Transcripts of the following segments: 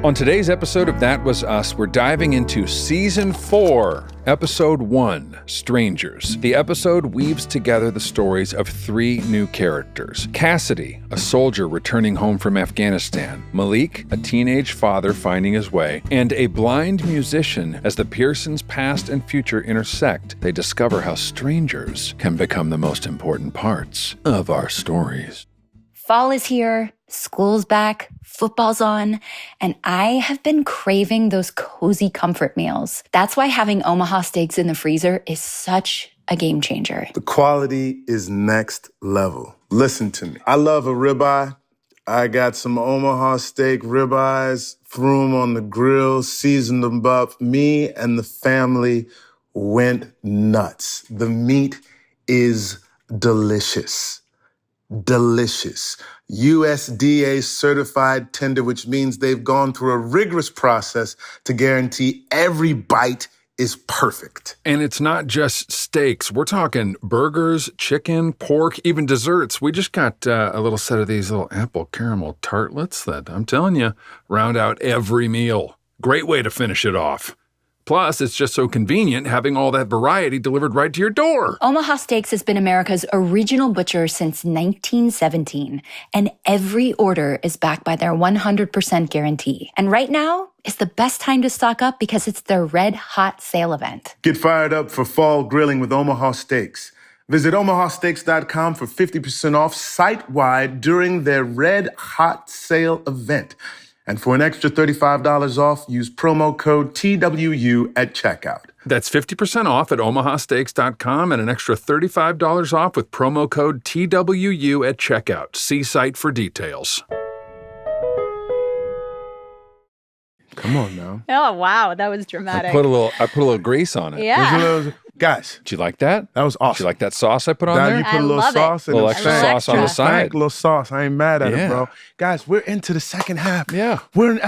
On today's episode of That Was Us, we're diving into Season 4, Episode 1, Strangers. The episode weaves together the stories of 3 new characters. Cassidy, a soldier returning home from Afghanistan. Malik, a teenage father finding his way. And a blind musician. As the Pearsons' past and future intersect, they discover how strangers can become the most important parts of our stories. Fall is here, school's back, football's on, and I have been craving those cozy comfort meals. That's why having Omaha steaks in the freezer is such a game changer. The quality is next level. Listen to me. I love a ribeye. I got some Omaha steak ribeyes, threw them on the grill, seasoned them up. Me and the family went nuts. The meat is delicious. Delicious. USDA certified tender, which means they've gone through a rigorous process to guarantee every bite is perfect. And it's not just steaks. We're talking burgers, chicken, pork, even desserts. We just got a little set of these little apple caramel tartlets that, I'm telling you, round out every meal. Great way to finish it off. Plus, it's just so convenient having all that variety delivered right to your door. Omaha Steaks has been America's original butcher since 1917, and every order is backed by their 100% guarantee. And right now is the best time to stock up because it's their Red Hot Sale event. Get fired up for fall grilling with Omaha Steaks. Visit omahasteaks.com for 50% off site-wide during their Red Hot Sale event. And for an extra $35 off, use promo code TWU at checkout. That's 50% off at omahasteaks.com and an extra $35 off with promo code TWU at checkout. See site for details. Come on now. Oh, wow. That was dramatic. I put a little grease on it. Yeah. Guys, Did you like that? that was awesome. Did you like that sauce I put on Now there? you put I a little love it. sauce A in little the extra thing. sauce on the Extra. side. Thank, little sauce. I ain't mad at Yeah. it, bro. Guys, we're into the second half. Yeah. We're in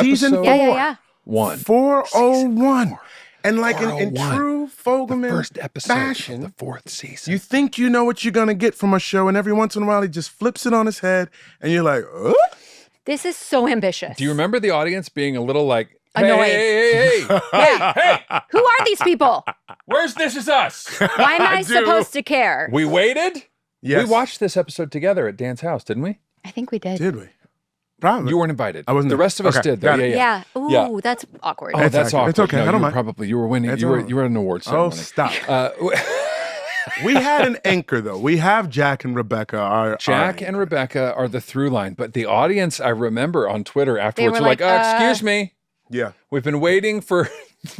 season 4. Yeah. 401. And like in 401. true Fogelman First episode fashion, of the 4th season. you think you know what you're going to get from a show, and every once in a while he just flips it on his head, and you're like, This is so ambitious. Do you remember the audience being a little like, Annoyed. Hey, Yeah. Who are these people? where's This Is Us? Why am I do. supposed to care? We waited? Yes. We watched this episode together at Dan's house, didn't we? I think we did. Did we? Probably. You weren't invited. I wasn't The there. rest of us Okay, did, though. got it. Yeah. Yeah. Ooh, Yeah. that's awkward. Oh, It's that's okay. awkward. It's okay. No, I don't you were mind. you were winning. It's You all were right. you were at an awards Oh, ceremony. stop. We had an anchor, though. We have Jack and Rebecca. Jack and Rebecca are the through line, but the audience, I remember on Twitter afterwards, were were like, like, excuse me, Yeah. we've been waiting for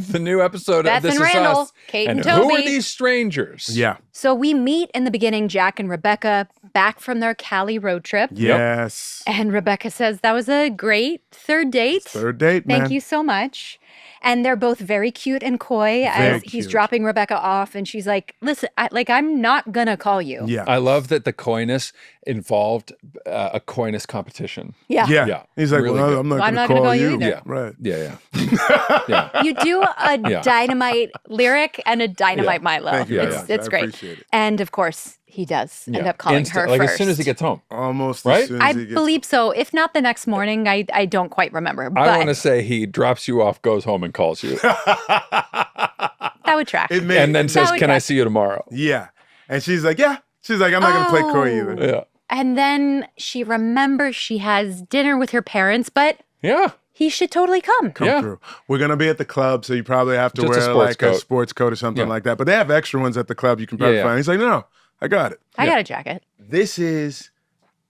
the new episode Beth of This and Is Randall, Us. Kate and and who Toby. are these strangers? Yeah. So we meet in the beginning, Jack and Rebecca, back from their Cali road trip. Yes. And Rebecca says that was a great third date. Third date, man. Thank you so much. And they're both very cute and coy as he's cute. dropping Rebecca off. And she's like, listen, I'm not going to call you. Yeah. I love that the coyness involved a coyness competition. Yeah. Yeah. Yeah, He's like, really well, good. I'm not Well, I'm going not to gonna call call you you. either. Yeah. Right. Yeah. Yeah. You do a Yeah. dynamite lyric and a dynamite Yeah. Milo. Thank you. Yeah, It's, yeah. it's I great. appreciate it. And of course, he does end up calling her like first. as soon as he gets home. Almost Right? as soon I as he gets believe so. If not the next morning, I don't quite remember. But I want to say he drops you off, goes home, and calls you, that would track. It may- and then says, would "Can I track. see you tomorrow?" Yeah. And she's like, yeah. She's like, I'm not going to play coy Oh. either. Yeah. And then she remembers she has dinner with her parents, but Yeah. he should totally come. Come Yeah. through. We're going to be at the club, so you probably have to Just a wear sports like a coat. sports coat or something Yeah. like that. But they have extra ones at the club you can probably Yeah, yeah. find. He's like, no, I got it. I got a jacket. This is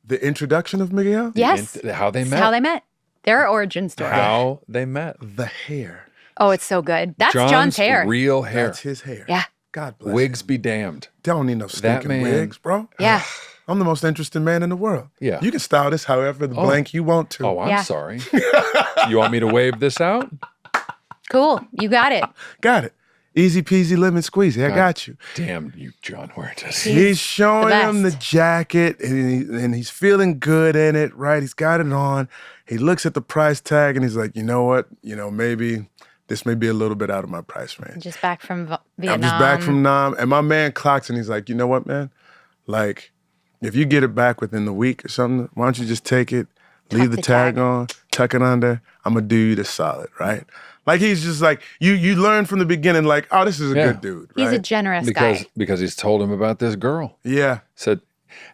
the introduction of Miguel? Yes. How they It's met. how they met. Their origin story. How they met. The hair. Oh, it's so good. That's John's hair. Real hair. That's his hair. Yeah. God bless Wigs him. be damned. Don't need no stinking man- wigs, bro. Yeah. I'm the most interesting man in the world. Yeah. You can style this however the blank you want to. Oh, I'm Yeah. sorry. You want me to wave this out? Cool. You got it. Got it. Easy peasy lemon squeezy. I got you. Damn you, John Huertas. He's showing the him the best. jacket and he's feeling good in it, right? He's got it on. He looks at the price tag and he's like, you know what? Maybe this may be a little bit out of my price range. Just back from Vietnam. I'm just back from Nam. And my man clocks and he's like, you know what, man? Like, if you get it back within the week or something, why don't you just take it, leave the tag on, tuck it under. I'm going to do you the solid, right? Like, he's just like, you learn from the beginning, like, oh, this is a good dude, right? He's a generous guy. Because he's told him about this girl. Yeah. Said,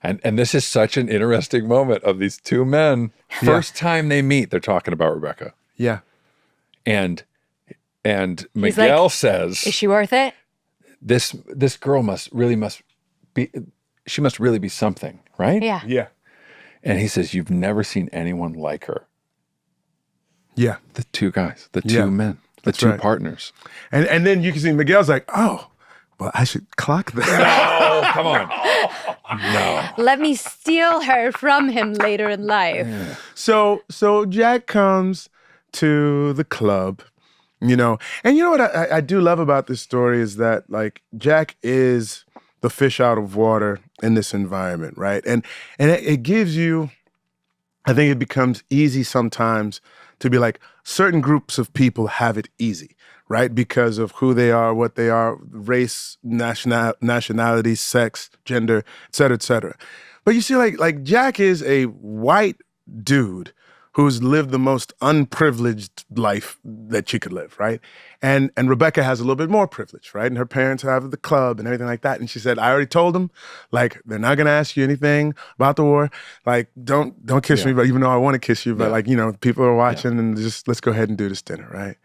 and this is such an interesting moment of these two men. First time they meet, they're talking about Rebecca. Yeah. And Miguel says, is she worth it? This girl must really be something, right? Yeah. Yeah. And he says, you've never seen anyone like her. Yeah. The two guys, the two men, the two partners. And then you can see Miguel's like, oh, well, I should clock that. No, come on. No. Let me steal her from him later in life. Yeah. So Jack comes to the club, and you know what I do love about this story is that, like, Jack is the fish out of water in this environment, right? And it gives you, I think it becomes easy sometimes to be like, certain groups of people have it easy, right? Because of who they are, what they are, race, nationality, sex, gender, et cetera, et cetera. But you see, like Jack is a white dude who's lived the most unprivileged life that you could live, right? And Rebecca has a little bit more privilege, right? And her parents have the club and everything like that. And she said, I already told them, like, they're not gonna ask you anything about the war. Like, don't kiss me, but even though I want to kiss you, but like, you know, people are watching and just let's go ahead and do this dinner, right?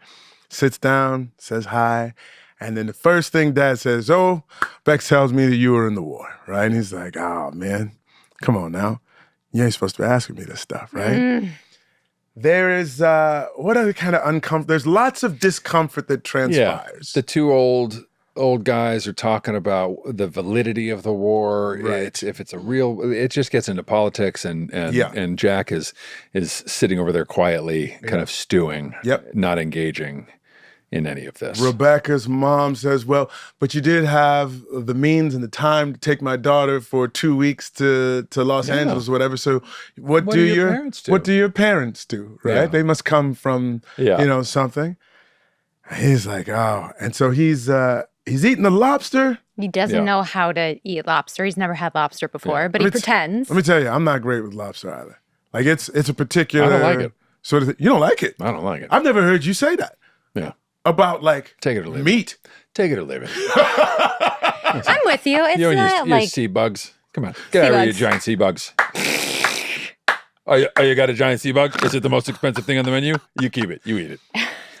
Sits down, says hi. And then the first thing Dad says, oh, Bex tells me that you were in the war, right? And he's like, oh, man, come on now. You ain't supposed to be asking me this stuff, right? There is, what other kind of uncomfort? There's lots of discomfort that transpires. The two old guys are talking about the validity of the war. Right. If it's a real, it just gets into politics, and Jack is sitting over there quietly, kind of stewing, not engaging in any of this. Rebecca's mom says, well, but you did have the means and the time to take my daughter for 2 weeks to Los Angeles or whatever. So what do your parents do? What do your parents do, right? Yeah. They must come from, something. He's like, oh. And so he's eating the lobster. He doesn't know how to eat lobster. He's never had lobster before, but he pretends. Let me tell you, I'm not great with lobster either. Like, it's a particular... I don't like it. Sort of you don't like it? I don't like it. I've never heard you say that. Yeah. About, like, take it or leave meat. Take it or leave it. I'm with you. It's not like... sea bugs. Come on. Get out of here, you giant sea bugs. Oh, you got a giant sea bug? Is it the most expensive thing on the menu? You keep it. You eat it.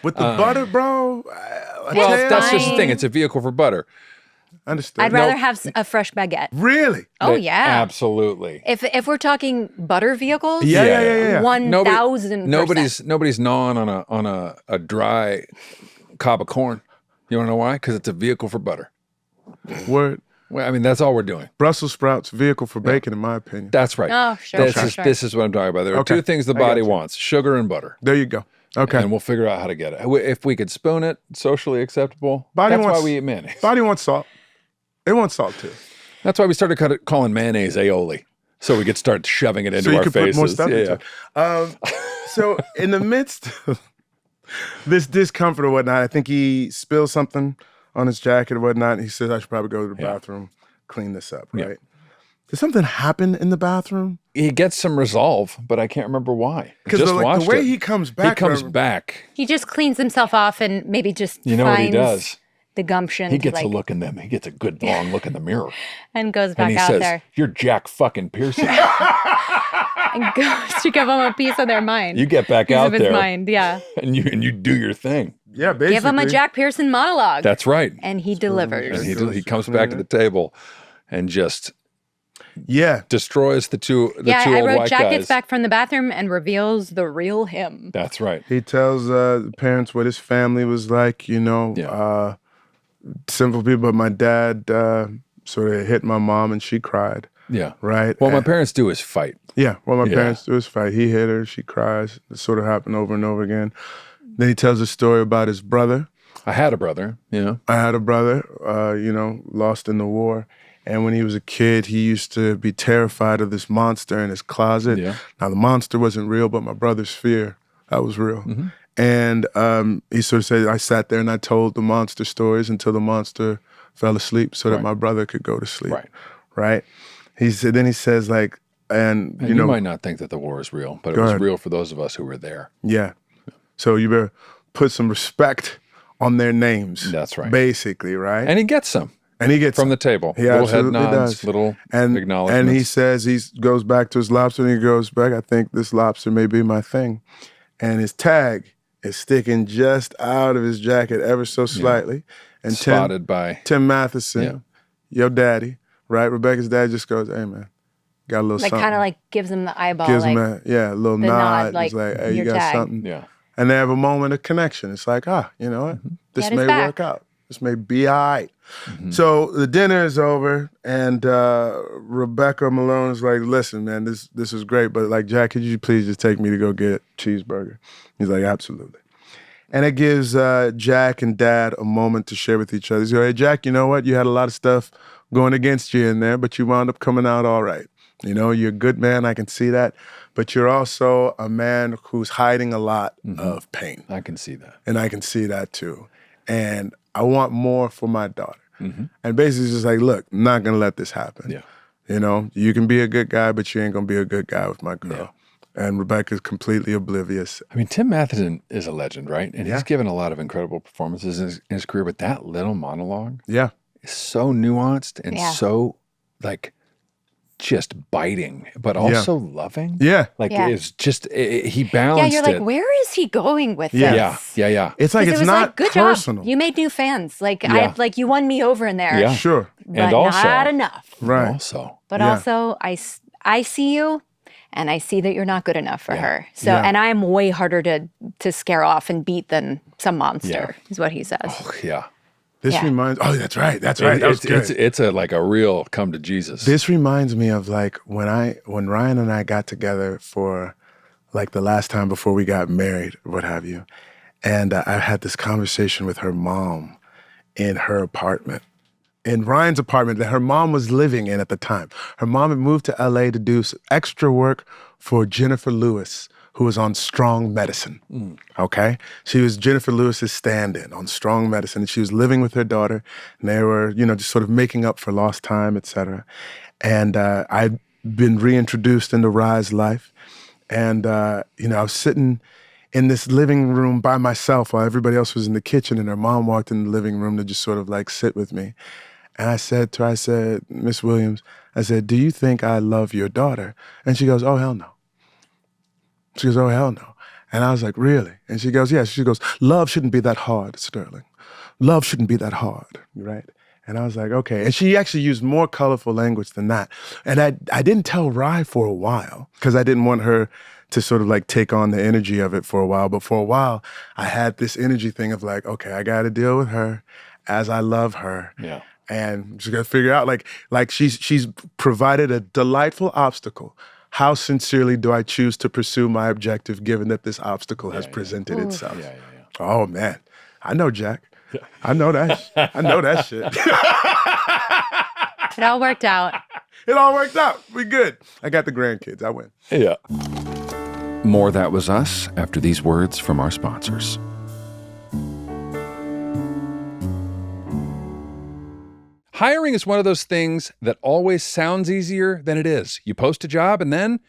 With the butter, bro? Well, that's just the thing. It's a vehicle for butter. Understood. I'd rather have a fresh baguette. Really? Oh, yeah. Absolutely. If we're talking butter vehicles, yeah. 1,000%. Nobody's gnawing on a dry cob of corn. You want to know why? Because it's a vehicle for butter. Word. Well, I mean, that's all we're doing. Brussels sprouts, vehicle for bacon, in my opinion. That's right. Oh, sure. This is what I'm talking about. There are two things the body wants: sugar and butter. There you go. Okay. And we'll figure out how to get it. If we could spoon it, socially acceptable. Why we eat mayonnaise. Body wants salt. It wants salt too. That's why we started calling mayonnaise aioli, so we could start shoving it into our faces. So you could put more stuff into it. So in the midst of this discomfort or whatnot, I think he spills something on his jacket or whatnot. And he says, I should probably go to the bathroom, clean this up, right? Yeah. Did something happen in the bathroom? He gets some resolve, but I can't remember why. Because the way he comes back. He just cleans himself off and maybe just finds what he does? The gumption. He gets a look in them. He gets a good long look in the mirror. And goes back and out says, there. You're Jack fucking Pearsons. And goes to give them a piece of their mind. You get back out there. His mind, yeah. And you do your thing. Yeah, basically. Give him a Jack Pearson monologue. That's right. And he delivers. And he comes back to the table and just destroys the two old white guys. I wrote Jack gets back from the bathroom and reveals the real him. That's right. He tells the parents what his family was like, simple people, but my dad sort of hit my mom and she cried. Yeah. Right? What my parents do is fight. Yeah, what my parents do is fight. He hit her, she cries. It sort of happened over and over again. Then he tells a story about his brother. I had a brother, I had a brother, lost in the war. And when he was a kid, he used to be terrified of this monster in his closet. Yeah. Now, the monster wasn't real, but my brother's fear, that was real. Mm-hmm. And he sort of said, I sat there and I told the monster stories until the monster fell asleep so that my brother could go to sleep. Right? Then he says like, and you might not think that the war is real, but it was real for those of us who were there. Yeah. So you better put some respect on their names. That's right. Basically, right? And he gets some. And he gets from the table. He little absolutely head nods, does. little and acknowledgments. And he says, he goes back to his lobster and he goes back, I think this lobster may be my thing. And his tag is sticking just out of his jacket ever so slightly. And spotted by Tim Matheson, your daddy, right? Rebecca's dad just goes, hey, man, got a little something. Kind of like gives him the eyeball. Gives him a little nod. Like, hey, you got tag. something. Yeah. And they have a moment of connection. It's like, you know what? This may work out. This may be all right. Mm-hmm. So the dinner is over, and Rebecca Malone is like, listen, man, this is great, but like, Jack, could you please just take me to go get a cheeseburger? He's like, absolutely. And it gives Jack and Dad a moment to share with each other. He's like, hey, Jack, you know what? You had a lot of stuff going against you in there, but you wound up coming out all right. You know, you're a good man, I can see that. But you're also a man who's hiding a lot of pain. I can see that. And I can see that too. And I want more for my daughter. Mm-hmm. And basically just like, look, I'm not going to let this happen. Yeah. You know, you can be a good guy, but you ain't going to be a good guy with my girl. Yeah. And Rebecca's completely oblivious. I mean, Tim Matheson is a legend, right? And he's given a lot of incredible performances in his career, but that little monologue is so nuanced and so, like, just biting, but also loving. Yeah. Like, it's just, he balanced it. Yeah, you're like, where is he going with this? Yeah. It's like, it's not good personal. Job. You made new fans. Like, you won me over in there. Yeah. Sure. But and also, not enough. Right. Also, I see you, and I see that you're not good enough for her. So, and I'm way harder to scare off and beat than some monster, is what he says. Oh, yeah. This reminds, that's right. That was good. It's like a real come to Jesus. This reminds me of like when Ryan and I got together for like the last time before we got married, or what have you. And I had this conversation with her mom in her apartment, in Ryan's apartment that her mom was living in at the time. Her mom had moved to LA to do extra work for Jennifer Lewis, who was on Strong Medicine, okay? She was Jennifer Lewis's stand-in on Strong Medicine, and she was living with her daughter, and they were, just sort of making up for lost time, et cetera. And I'd been reintroduced into Rye's life, and, I was sitting in this living room by myself while everybody else was in the kitchen, and her mom walked in the living room to just sort of like sit with me. And I said to her, Miss Williams, I said, do you think I love your daughter? And she goes, oh, hell no. She goes, oh, hell no. And I was like, really? And she goes, yes. She goes, love shouldn't be that hard, Sterling. Love shouldn't be that hard, right? And I was like, okay. And she actually used more colorful language than that. And I didn't tell Rye for a while because I didn't want her to sort of like take on the energy of it for a while. But for a while, I had this energy thing of like, okay, I got to deal with her as I love her. Yeah. And she's got to figure out like she's provided a delightful obstacle. How sincerely do I choose to pursue my objective given that this obstacle has presented itself? Yeah. Oh, man. I know, Jack. I know that. I know that shit. It all worked out. It all worked out. We good. I got the grandkids. I win. Yeah. More That Was Us after these words from our sponsors. Hiring is one of those things that always sounds easier than it is. You post a job and then,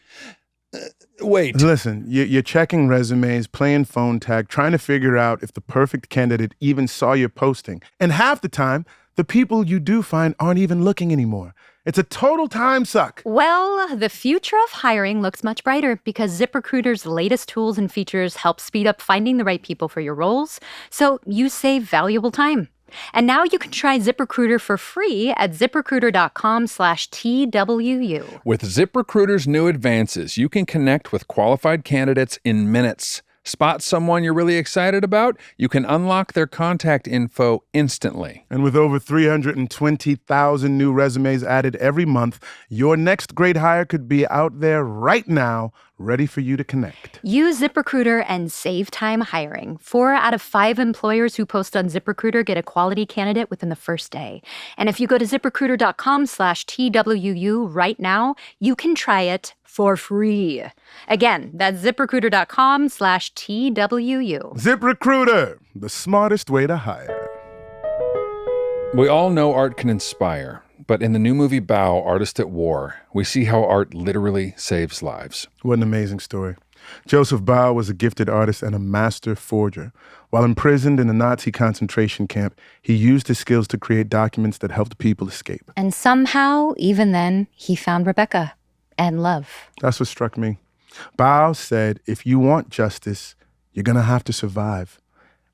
wait. Listen, you're checking resumes, playing phone tag, trying to figure out if the perfect candidate even saw your posting. And half the time, the people you do find aren't even looking anymore. It's a total time suck. Well, the future of hiring looks much brighter because ZipRecruiter's latest tools and features help speed up finding the right people for your roles, so you save valuable time. And now you can try ZipRecruiter for free at ZipRecruiter.com/TWU. With ZipRecruiter's new advances, you can connect with qualified candidates in minutes. Spot someone you're really excited about, you can unlock their contact info instantly. And with over 320,000 new resumes added every month, your next great hire could be out there right now, ready for you to connect. Use ZipRecruiter and save time hiring. 4 out of 5 employers who post on ZipRecruiter get a quality candidate within the first day. And if you go to ZipRecruiter.com/TWU right now, you can try it for free. Again, that's ZipRecruiter.com/TWU. ZipRecruiter, the smartest way to hire. We all know art can inspire, But in the new movie Bow, Artist at War, we see how art literally saves lives. What an amazing story. Joseph Bow was a gifted artist and a master forger. While imprisoned in a Nazi concentration camp, he used his skills to create documents that helped people escape. And somehow, even then, he found Rebecca and love. That's what struck me. Bow said, if you want justice, you're going to have to survive.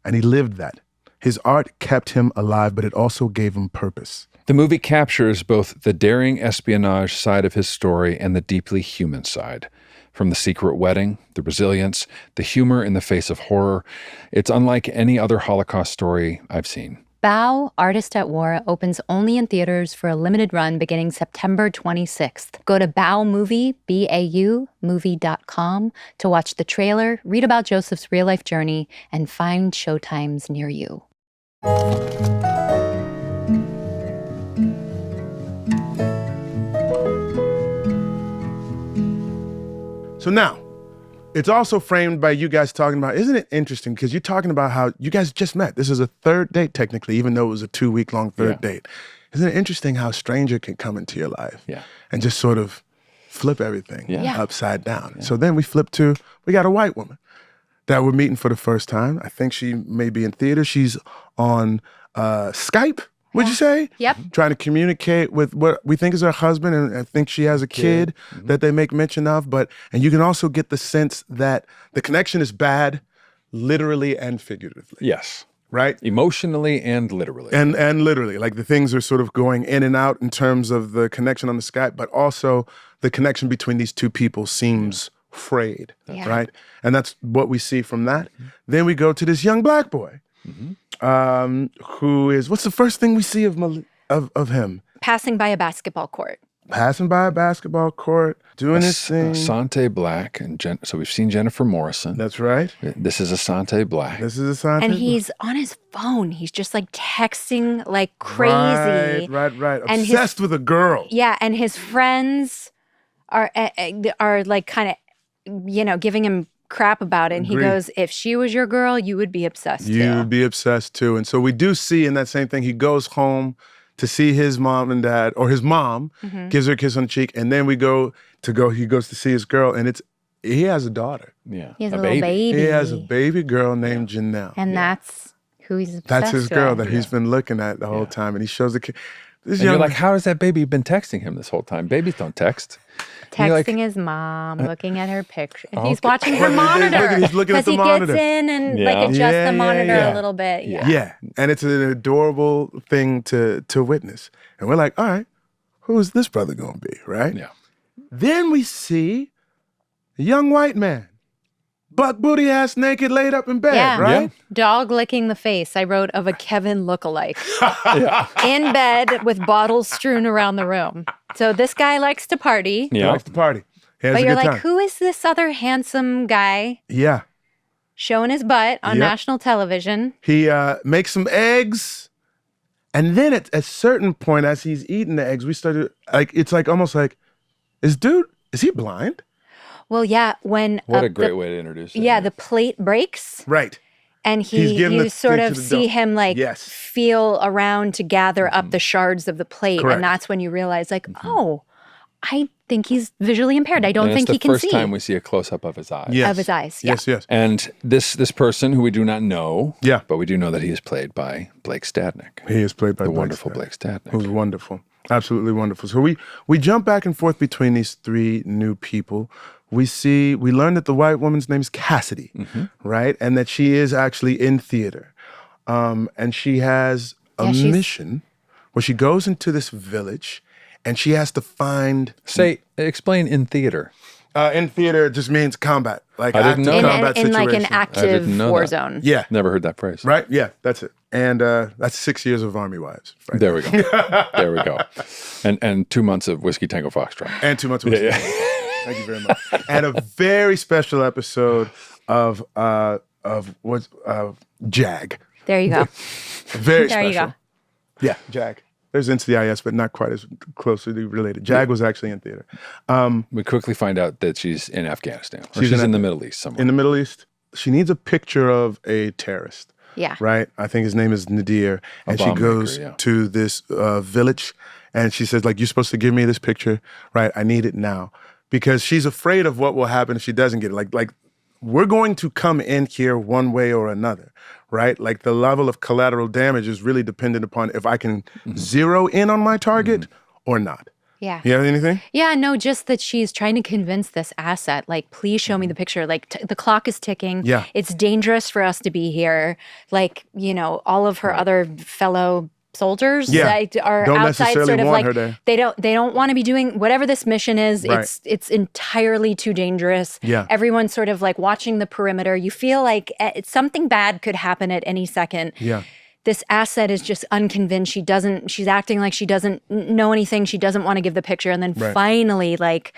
And he lived that. His art kept him alive, but it also gave him purpose. The movie captures both the daring espionage side of his story and the deeply human side. From the secret wedding, the resilience, the humor in the face of horror, it's unlike any other Holocaust story I've seen. Bow, Artist at War opens only in theaters for a limited run beginning September 26th. Go to bowmovie.com to watch the trailer, read about Joseph's real-life journey, and find showtimes near you. So now, it's also framed by you guys talking about, isn't it interesting? Because you're talking about how you guys just met. This is a third date, technically, even though it was a 2-week-long third date. Isn't it interesting how a stranger can come into your life and just sort of flip everything upside down? Yeah. So then we got a white woman that we're meeting for the first time. I think she may be in theater. She's on Skype. Would you say? Yep. Trying to communicate with what we think is her husband, and I think she has a kid that they make mention of. And you can also get the sense that the connection is bad, literally and figuratively. Yes. Right? Emotionally and literally. And literally. Like the things are sort of going in and out in terms of the connection on the Skype, but also the connection between these two people seems frayed. Right? And that's what we see from that. Then we go to this young black boy. Who is, what's the first thing we see of him? Passing by a basketball court. Passing by a basketball court, doing his thing. Asante Black. So we've seen Jennifer Morrison. That's right. This is Asante Black. And he's on his phone. He's just like texting like crazy. Right. Obsessed with a girl. Yeah, and his friends are like kind of, giving him crap about it. And he goes, if she was your girl, you would be obsessed too. You would be obsessed too. And so we do see in that same thing, he goes home to see his mom and dad, or his mom gives her a kiss on the cheek. And then he goes to see his girl, and he has a daughter. Yeah. He has a little baby. He has a baby girl named Janelle. And that's who he's obsessed with. That's his girl that he's been looking at the whole time. And he shows the kid. You're like, how has that baby been texting him this whole time? Babies don't text. Texting his mom, looking at her picture. He's watching her monitor. He's looking at the monitor. Because he gets in and adjusts the monitor a little bit. Yeah. And it's an adorable thing to witness. And we're like, all right, who is this brother going to be, right? Yeah. Then we see a young white man, butt booty ass naked, laid up in bed, right? Yeah. Dog licking the face, I wrote, of a Kevin lookalike. In bed with bottles strewn around the room. So this guy likes to party. He likes to party. He has But a you're good like, time. who is this other handsome guy Yeah. showing his butt on national television? He makes some eggs. And then at a certain point, as he's eating the eggs, we started, it's like almost like, is he blind? Well, yeah, when... What a great way to introduce it. Yeah, the plate breaks. Right. And you sort of see him feel around to gather up the shards of the plate. Correct. And that's when you realize oh, I think he's visually impaired. I don't think he can see. It's the first time we see a close-up of his eyes. Yes. Of his eyes, Yes. And this person who we do not know, Yeah. but we do know that he is played by Blake Stadnik. He is played by the wonderful Blake Stadnik. Who's wonderful. Absolutely wonderful. So we jump back and forth between these three new people. We learn that the white woman's name is Cassidy, right? And that she is actually in theater. And she has a mission where she goes into this village and she has to find... Explain in theater. In theater, it just means combat. Like I didn't know combat in situation. like an active war zone. Yeah. Never heard that phrase. Right? Yeah, that's it. And that's 6 years of Army wives. Right? There we go. There we go. And 2 months of Whiskey Tango Foxtrot. And 2 months of Whiskey. Thank you very much. And a very special episode of Jag. There you go. Very there special. You go. Yeah, Jag. There's NCIS, but not quite as closely related. Jag was actually in theater. We quickly find out that she's in Afghanistan. Or she's in the Middle East somewhere. In the Middle East. She needs a picture of a terrorist. Yeah. Right? I think his name is Nadir. And she goes to this village And she says, like, you're supposed to give me this picture, right? I need it now. Because she's afraid of what will happen if she doesn't get it. Like we're going to come in here one way or another, right? Like the level of collateral damage is really dependent upon if I can zero in on my target or not. Yeah. You have anything? Yeah, no, just that she's trying to convince this asset, like, please show me the picture. Like, the clock is ticking. Yeah. It's dangerous for us to be here. Like, you know, all of her other fellow soldiers that are don't outside necessarily sort of want like her there. they don't want to be doing whatever this mission is. Right. It's entirely too dangerous. Yeah. Everyone's sort of like watching the perimeter. You feel like something bad could happen at any second. Yeah. This asset is just unconvinced. She's acting like she doesn't know anything. She doesn't want to give the picture. And then finally, like,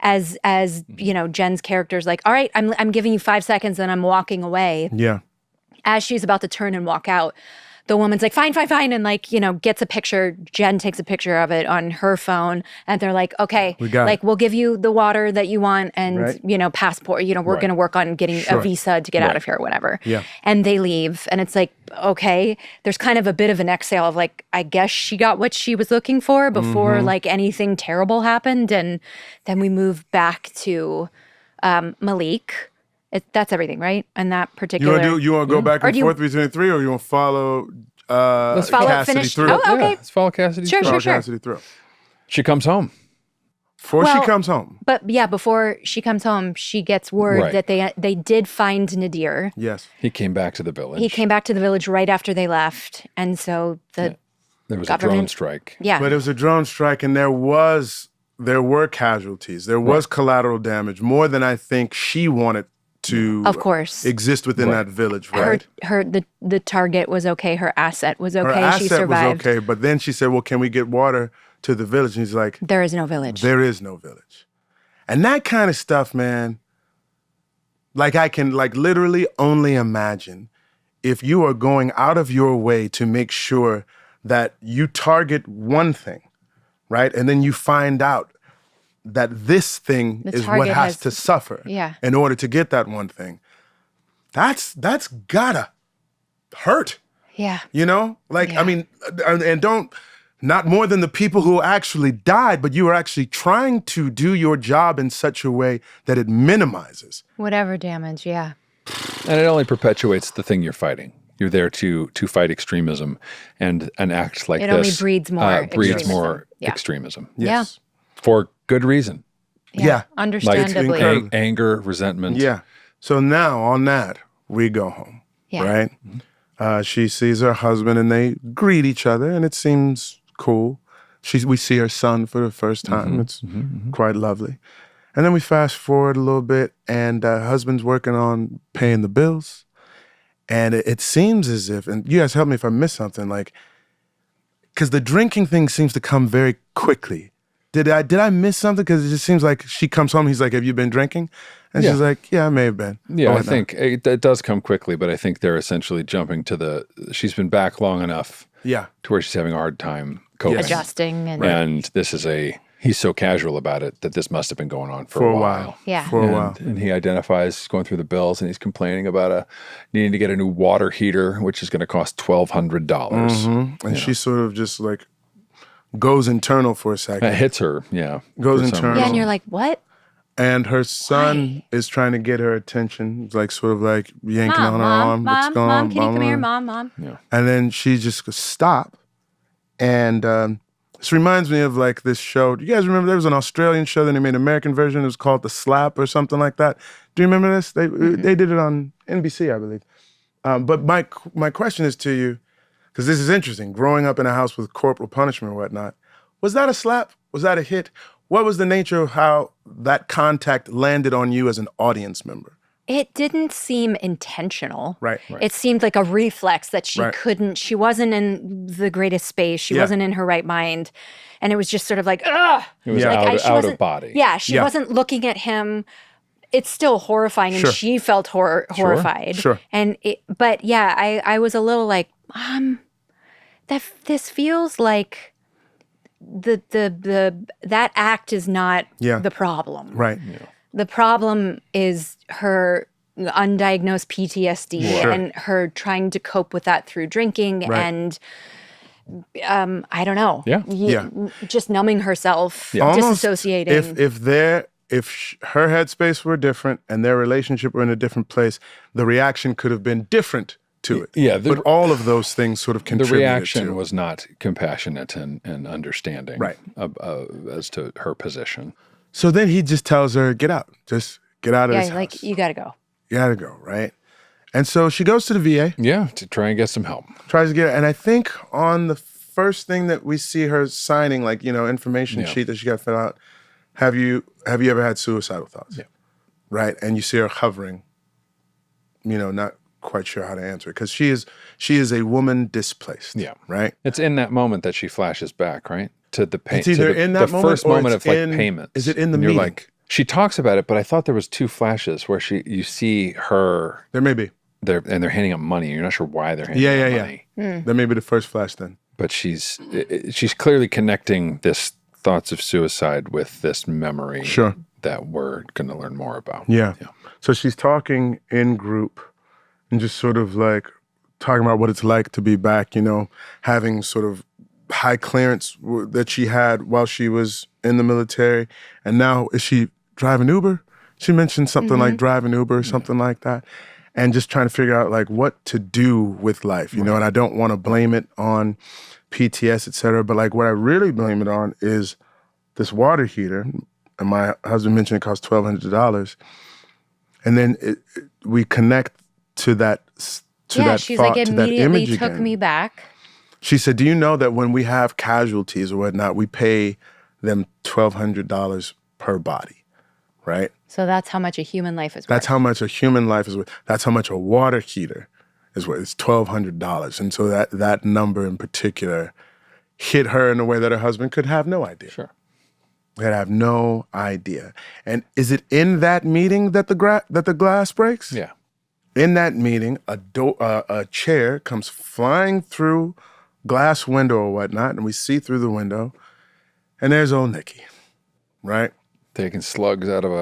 as you know, Jen's character's like, all right, I'm giving you 5 seconds and I'm walking away. Yeah. As she's about to turn and walk out, the woman's like, fine, and like, you know, gets a picture. Jen takes a picture of it on her phone, and they're like, okay, we'll give you the water that you want and, you know, passport, you know, we're going to work on getting a visa to get out of here or whatever. Yeah. And they leave, and it's like, okay, there's kind of a bit of an exhale of like, I guess she got what she was looking for before like anything terrible happened. And then we move back to Malik. That's everything, right? And that particular. You want to go back and forth between the three, or you want to follow? Let's follow Cassidy through. Oh, okay. Let's follow Cassidy. Sure. Cassidy through. She comes home. Before she comes home. But yeah, before she comes home, she gets word that they did find Nadir. Yes. He came back to the village. He came back to the village right after they left, and so there was a drone strike. Yeah, but it was a drone strike, and there were casualties. There was collateral damage, more than I think she wanted to, of course, exist within that village, right? The target was okay. Her asset was okay. Her asset she survived. was okay, but then she said, well, can we get water to the village? And he's like, there is no village. There is no village. And that kind of stuff, man, like I can like literally only imagine if you are going out of your way to make sure that you target one thing, right? And then you find out that this thing is what has to suffer in order to get that one thing. That's gotta hurt. Yeah. You know? Like, I mean, and not more than the people who actually died, but you are actually trying to do your job in such a way that it minimizes whatever damage, And it only perpetuates the thing you're fighting. You're there to fight extremism, and an act like this only breeds more extremism. Yes. For good reason. Understandably. Like anger, resentment. Yeah. So now on that, we go home, right? She sees her husband and they greet each other, and it seems cool. We see her son for the first time. It's quite lovely. And then we fast forward a little bit, and husband's working on paying the bills. And it seems as if, and you guys help me if I miss something, like, because the drinking thing seems to come very quickly. Did I miss something? Because it just seems like she comes home, he's like, have you been drinking? And she's like, yeah, I may have been. Yeah, I think it does come quickly, but I think they're essentially jumping to she's been back long enough to where she's having a hard time coping. Adjusting. And this is he's so casual about it that this must have been going on for a while. Yeah. For a while. And he identifies going through the bills, and he's complaining about needing to get a new water heater, which is going to cost $1,200. And she sort of just like goes internal for a second. It hits her, Goes internal. Yeah, and you're like, what? And her son is trying to get her attention, like sort of like yanking on her arm. What's going on? Mom, can you come here? Mom. Yeah. And then she just goes, stop. And this reminds me of like this show. Do you guys remember there was an Australian show, then they made an American version. It was called The Slap or something like that. Do you remember this? They did it on NBC, I believe. But my question is to you, because this is interesting, growing up in a house with corporal punishment and whatnot, was that a slap? Was that a hit? What was the nature of how that contact landed on you as an audience member? It didn't seem intentional. Right. It seemed like a reflex that she wasn't in the greatest space. She wasn't in her right mind. And it was just sort of like, ugh. It was out of body. Yeah, she wasn't looking at him. It's still horrifying, and she felt horrified. Sure. And but yeah, I was a little like, this feels like that act is not the problem. Right. Yeah. The problem is her undiagnosed PTSD and her trying to cope with that through drinking and I don't know. Yeah. Just numbing herself, Almost disassociating. if her headspace were different and their relationship were in a different place, the reaction could have been different to it. Yeah, but all of those things sort of the contributed reaction to was not compassionate and understanding, Right. As to her position. So then he just tells her, get out. Just get out of this like, house. you got to go. You gotta go, right? And so she goes to the VA, Yeah, to try and get some help. tries to get it. And I think on the first thing that we see her signing, like, information sheet that she got to fill out, have you ever had suicidal thoughts? Yeah. Right? And you see her hovering, not quite sure how to answer it. Because she is a woman displaced. Yeah. Right? It's in that moment that she flashes back, right? To the pain. It's either the, in that the moment first or moment it's of like in- payments. is it in the and you're meeting? like, she talks about it, but I thought there was 2 flashes where you see her There may be. they're handing out money. You're not sure why they're handing out money. That may be the first flash then. But she's clearly connecting this thoughts of suicide with this memory Sure. that we're going to learn more about. Yeah. So she's talking in group and just sort of like talking about what it's like to be back, having sort of high clearance that she had while she was in the military. And now is she driving Uber? She mentioned something like driving Uber or something like that. And just trying to figure out like what to do with life, and I don't want to blame it on PTS, et cetera, but like what I really blame it on is this water heater. And my husband mentioned it costs $1,200. And then we connect to that She's thought, like, to that immediately image took again. me back. She said, do you know that when we have casualties or whatnot, we pay them $1,200 per body, right? So that's how much a human life is worth. That's how much a human life is worth. That's how much a water heater is worth. It's $1,200. And so that number in particular hit her in a way that her husband could have no idea. Sure. Could have no idea. And is it in that meeting that the glass breaks? Yeah. In that meeting, a chair comes flying through glass window or whatnot, and we see through the window, and there's old Nikki, right? Taking slugs out of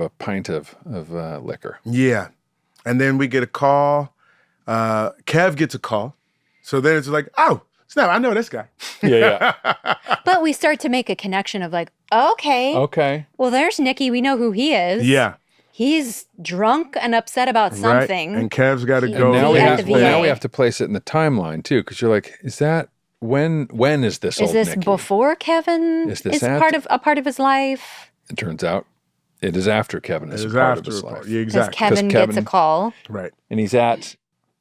a pint of liquor. Yeah. And then we get a call. Kev gets a call. So then it's like, oh, snap, I know this guy. Yeah. But we start to make a connection of like, okay. Well, there's Nikki. We know who he is. Yeah. He's drunk and upset about something. Right. And Kev's got to He- go. And now At the VA. we have to place it in the timeline too, because you're like, is that when is this? Is old this Nikki? before Kevin Is this a part of his life? It turns out it is after Kevin is It is a part after of his a part. life. Yeah, Because exactly. Kevin gets a Kevin- call. Right. And he's at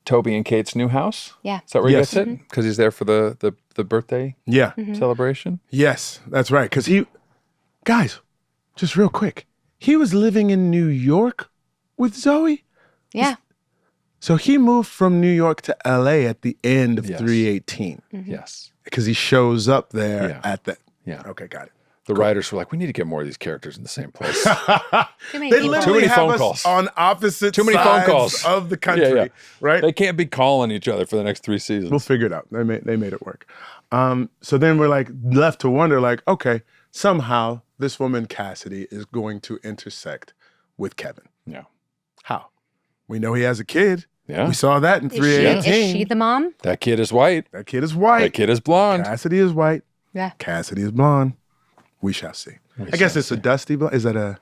Toby and Kate's new house. Yeah. Is that where he Yes. gets it? Because he's there for the birthday Yeah. celebration. Yes, that's right. Because guys, just real quick, he was living in New York with Zoe. Yeah. So he moved from New York to LA at the end of Yes. 318 Yes. because he shows up there Yeah. at that. Yeah. Okay, got it. The writers were like, we need to get more of these characters in the same place. Too many They people. literally many have phone us calls. on opposite Too many phone sides calls. of the country, Yeah. right? They can't be calling each other for the next 3 seasons. We'll figure it out. They made it work. So then we're like left to wonder, like, okay, somehow this woman Cassidy is going to intersect with Kevin. Yeah. How? We know he has a kid. Yeah. We saw that in Is 318. she the mom? That kid is white. That kid is white. That kid is blonde. Cassidy is white. Yeah. Cassidy is blonde. We shall see. I guess it's a dusty blonde. Is that a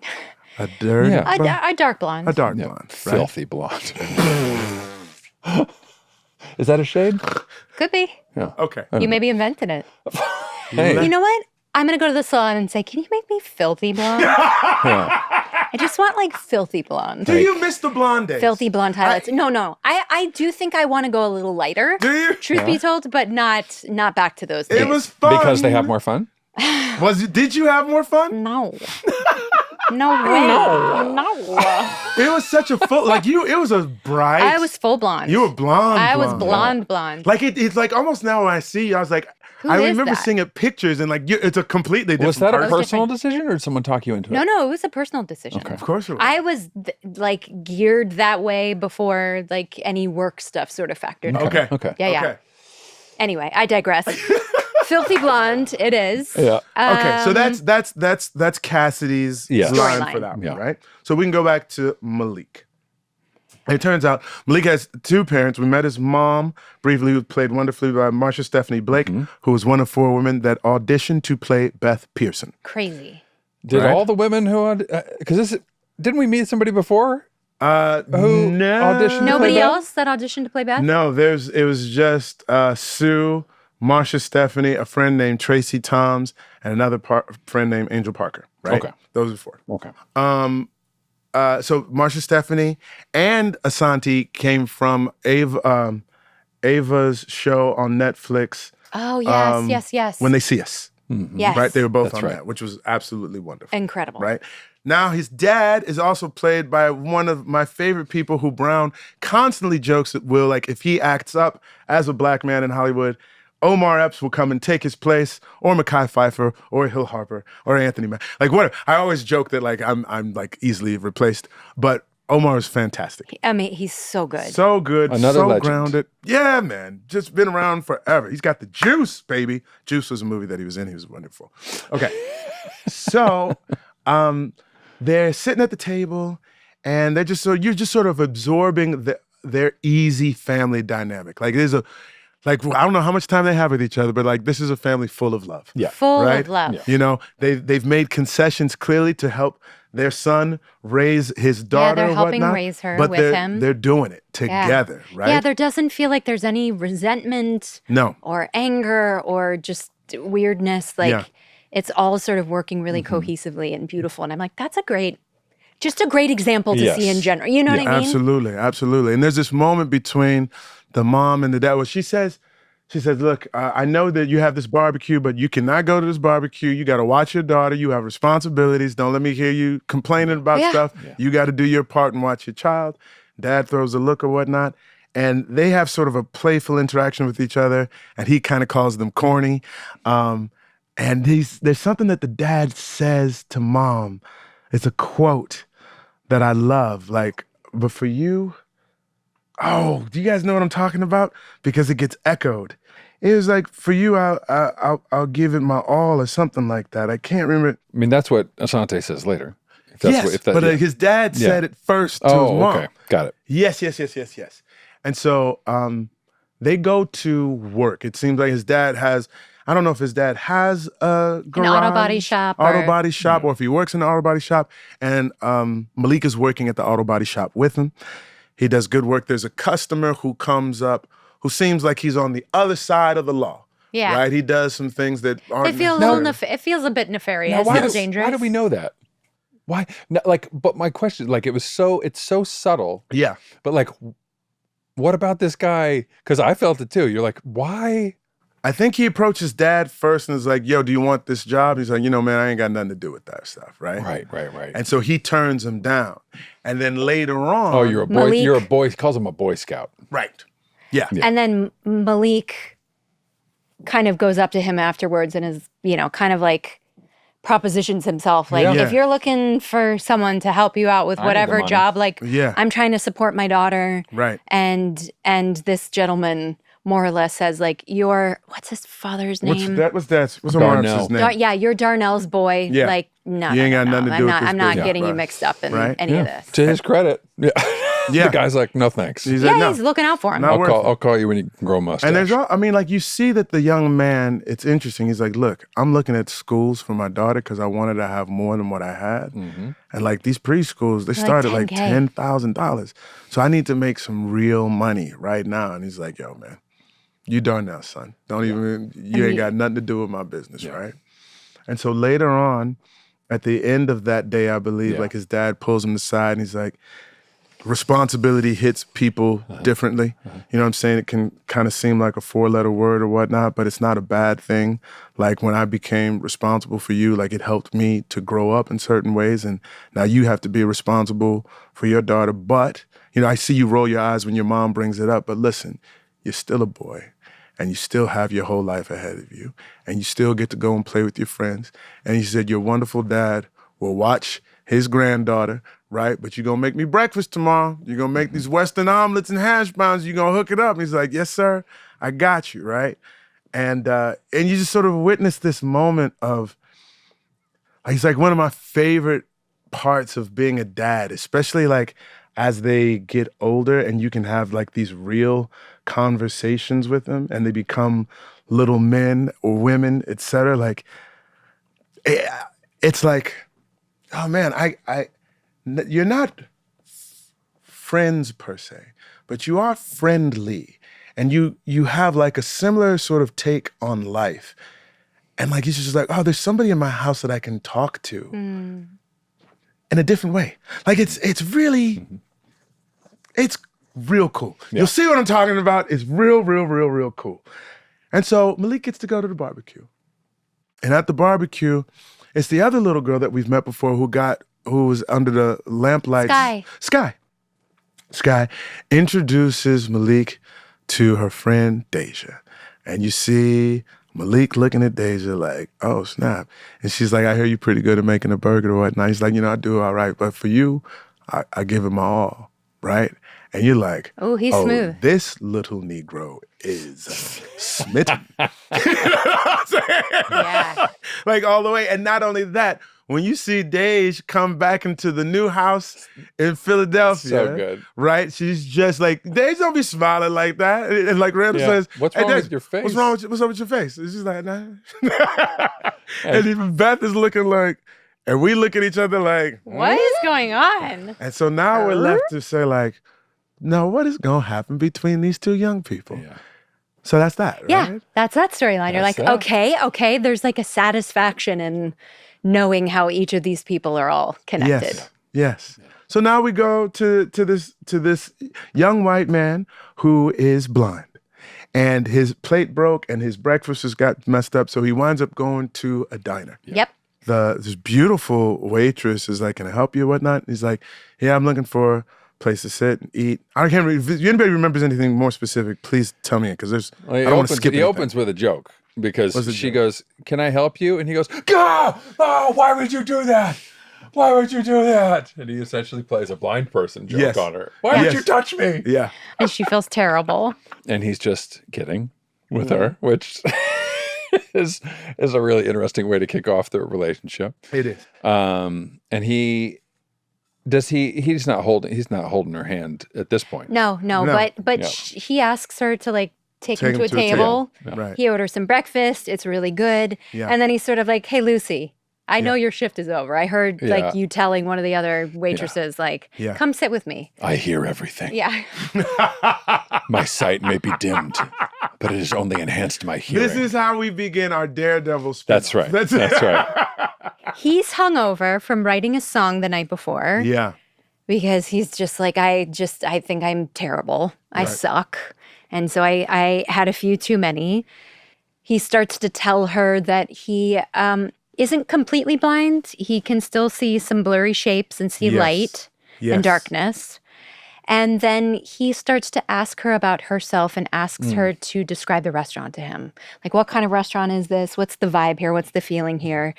dirt? Yeah. blonde? A dark blonde. A dark Yeah. blonde. Right? Filthy blonde. Is that a shade? Could be. Okay. You maybe invented it. Hey. You know what? I'm going to go to the salon and say, can you make me filthy blonde? Yeah. I just want like filthy blonde. Do you miss the blonde days? Filthy blonde highlights. No. I do think I want to go a little lighter. Do you? Truth be told, but not back to those days. It was fun. Because they have more fun? Did you have more fun? No. No way. No. It was such a full, like it was a bright. I was full blonde. You were blonde. I was blonde. Like it's like almost now when I see you, I was like, I is remember that? seeing it pictures and like it's a completely different Was that a person. personal decision or did someone talk you into it? No, it was a personal decision. Of course it was. I was like geared that way before like any work stuff sort of factored in. Okay. Okay. Yeah. Okay. Anyway, I digress. Filthy blonde, it is. Yeah. Okay, so that's Cassidy's Yeah. line Storyline. for that one, Yeah. right? So we can go back to Malik. And it turns out Malik has two parents. We met his mom briefly, who played wonderfully by Marsha Stephanie Blake, who was one of 4 women that auditioned to play Beth Pearson. Crazy. Did all the women who because didn't we meet somebody before? Who auditioned? To Nobody play Beth? else that auditioned to play Beth? No, it was just Sue, Marsha Stephanie, a friend named Tracy Toms, and another friend named Angel Parker. Right? Okay. Those are 4. Okay. So Marsha Stephanie and Asante came from Ava's show on Netflix. Oh, yes, yes. When They See Us. Yes. Right? They were both That's on right. that, which was absolutely wonderful. Incredible. Right? Now, his dad is also played by one of my favorite people who Brown constantly jokes at Will, like if he acts up as a black man in Hollywood, Omar Epps will come and take his place, or Mekhi Phifer, or Hill Harper, or Anthony Like whatever. I always joke that like I'm like easily replaced, but Omar is fantastic. I mean, he's so good. So good, Another so legend. grounded. Yeah, man. Just been around forever. He's got the juice, baby. Juice was a movie that he was in. He was wonderful. Okay. So they're sitting at the table and they're just you're just sort of absorbing their easy family dynamic. Like I don't know how much time they have with each other, but like this is a family full of love. Yeah. Full Right? of love. Yeah. You know, they've made concessions clearly to help their son raise his daughter. they're or helping whatnot, raise her but with him. They're doing it together, right? Yeah, there doesn't feel like there's any resentment No. or anger or just weirdness. Like Yeah. it's all sort of working really cohesively and beautiful. And I'm like, that's a great example to see in general. You know what I mean? Absolutely, absolutely. And there's this moment between the mom and the dad where she says, look, I know that you have this barbecue, but you cannot go to this barbecue. You got to watch your daughter. You have responsibilities. Don't let me hear you complaining about stuff. Yeah. You got to do your part and watch your child. Dad throws a look or whatnot. And they have sort of a playful interaction with each other, and he kind of calls them corny. And there's something that the dad says to mom. It's a quote that I love, like, but for you, oh, do you guys know what I'm talking about? Because it gets echoed. It was like, for you, I'll give it my all or something like that. I can't remember. I mean, that's what Asante says later. His dad said it first to his mom. Okay. Got it. Yes. And so they go to work. It seems like his dad has, I don't know if his dad has a garage. An auto body shop. Or if he works in the auto body shop. And Malik is working at the auto body shop with him. He does good work. There's a customer who comes up who seems like he's on the other side of the law. Yeah. Right? He does some things that aren't It feels it feels a bit nefarious and dangerous. Why do we know that? Why? No, but my question, like, it's so subtle. Yeah. But like, what about this guy? Because I felt it too. You're like, why? I think he approaches dad first and is like, yo, do you want this job? He's like, man, I ain't got nothing to do with that stuff, right? Right. And so he turns him down. And then later on... Oh, you're a boy. Malik, you're a boy. He calls him a Boy Scout. Right. Yeah. And then Malik kind of goes up to him afterwards and is, kind of like propositions himself. Like, if you're looking for someone to help you out with whatever job, like, I'm trying to support my daughter. Right. And this gentleman more or less says, like, what's his father's name? What's Omar's name? You're Darnell's boy. Yeah. Like, no, you ain't got nothing to do with this I'm not business. getting you mixed up in any of this. To his credit. Yeah. Yeah. The guy's like, no thanks. He's like, no. He's looking out for him. I'll call you when you can grow a mustache. And there's you see that the young man, it's interesting. He's like, look, I'm looking at schools for my daughter because I wanted to have more than what I had. Mm-hmm. And like these preschools, they start at like $10,000. So I need to make some real money right now. And he's like, yo, man, you Darnell, son. You ain't got nothing to do with my business, right? And so later on, at the end of that day, I believe, like his dad pulls him aside and he's like, responsibility hits people differently. You know what I'm saying? It can kind of seem like a 4-letter word or whatnot, but it's not a bad thing. Like when I became responsible for you, like it helped me to grow up in certain ways. And now you have to be responsible for your daughter. But, I see you roll your eyes when your mom brings it up. But listen, you're still a boy and you still have your whole life ahead of you. And you still get to go and play with your friends. And he said, your wonderful dad will watch his granddaughter, right? But you're going to make me breakfast tomorrow. You're going to make these Western omelets and hash browns. You're going to hook it up. And he's like, yes, sir, I got you, right? And you just sort of witness this moment of, he's like one of my favorite parts of being a dad, especially like, as they get older and you can have like these real conversations with them and they become little men or women, etc. Like, it's like, oh man, you're not friends per se, but you are friendly. And you have like a similar sort of take on life. And like, it's just like, oh, there's somebody in my house that I can talk to in a different way. Like it's really, it's real cool. Yeah. You'll see what I'm talking about. It's real cool. And so Malik gets to go to the barbecue. And at the barbecue, it's the other little girl that we've met before who was under the lamplights. Sky introduces Malik to her friend Deja. And you see Malik looking at Deja like, oh, snap. And she's like, I hear you pretty good at making a burger or whatnot. He's like, I do all right. But for you, I give it my all, right? And you're like, oh, he's smooth. This little Negro is smitten. You know what I'm saying? Yeah. Like all the way. And not only that, when you see Dej come back into the new house in Philadelphia, so good, right? She's just like, Dej don't be smiling like that. And like Randall says, what's wrong with your face? What's up with your face? It's just like, nah. And even Beth is looking like, and we look at each other like, what is going on? And so now we're left to say like, no, what is going to happen between these two young people? Yeah. So that's that, right? Yeah, that's that storyline. You're like, okay, there's like a satisfaction in knowing how each of these people are all connected. Yes. So now we go to this young white man who is blind. And his plate broke and his breakfast has got messed up. So he winds up going to a diner. Yep. This beautiful waitress is like, can I help you or whatnot? He's like, yeah, I'm looking for a place to sit and eat. I can't remember. If anybody remembers anything more specific, please tell me it, because I don't want to skip anything. He opens with a joke. Because she goes, can I help you? And he goes, Gah! Oh, why would you do that? Why would you do that? And he essentially plays a blind person joke on her. Why would you touch me? Yeah. And she feels terrible. And he's just kidding with her, which is a really interesting way to kick off the relationship. It is. And he's not holding her hand at this point. No. But he asks her to like take him to a table. Right. He orders some breakfast. It's really good. Yeah. And then he's sort of like, hey, Lucy, I know your shift is over. I heard like you telling one of the other waitresses, come sit with me. I hear everything. Yeah. My sight may be dimmed, but it has only enhanced my hearing. This is how we begin our Daredevil spin-off. That's right. That's right. He's hungover from writing a song the night before. Yeah. Because he's just like, I think I'm terrible. I suck. And so I had a few too many. He starts to tell her that he isn't completely blind. He can still see some blurry shapes and see light and darkness. And then he starts to ask her about herself and asks her to describe the restaurant to him. Like, what kind of restaurant is this? What's the vibe here? What's the feeling here?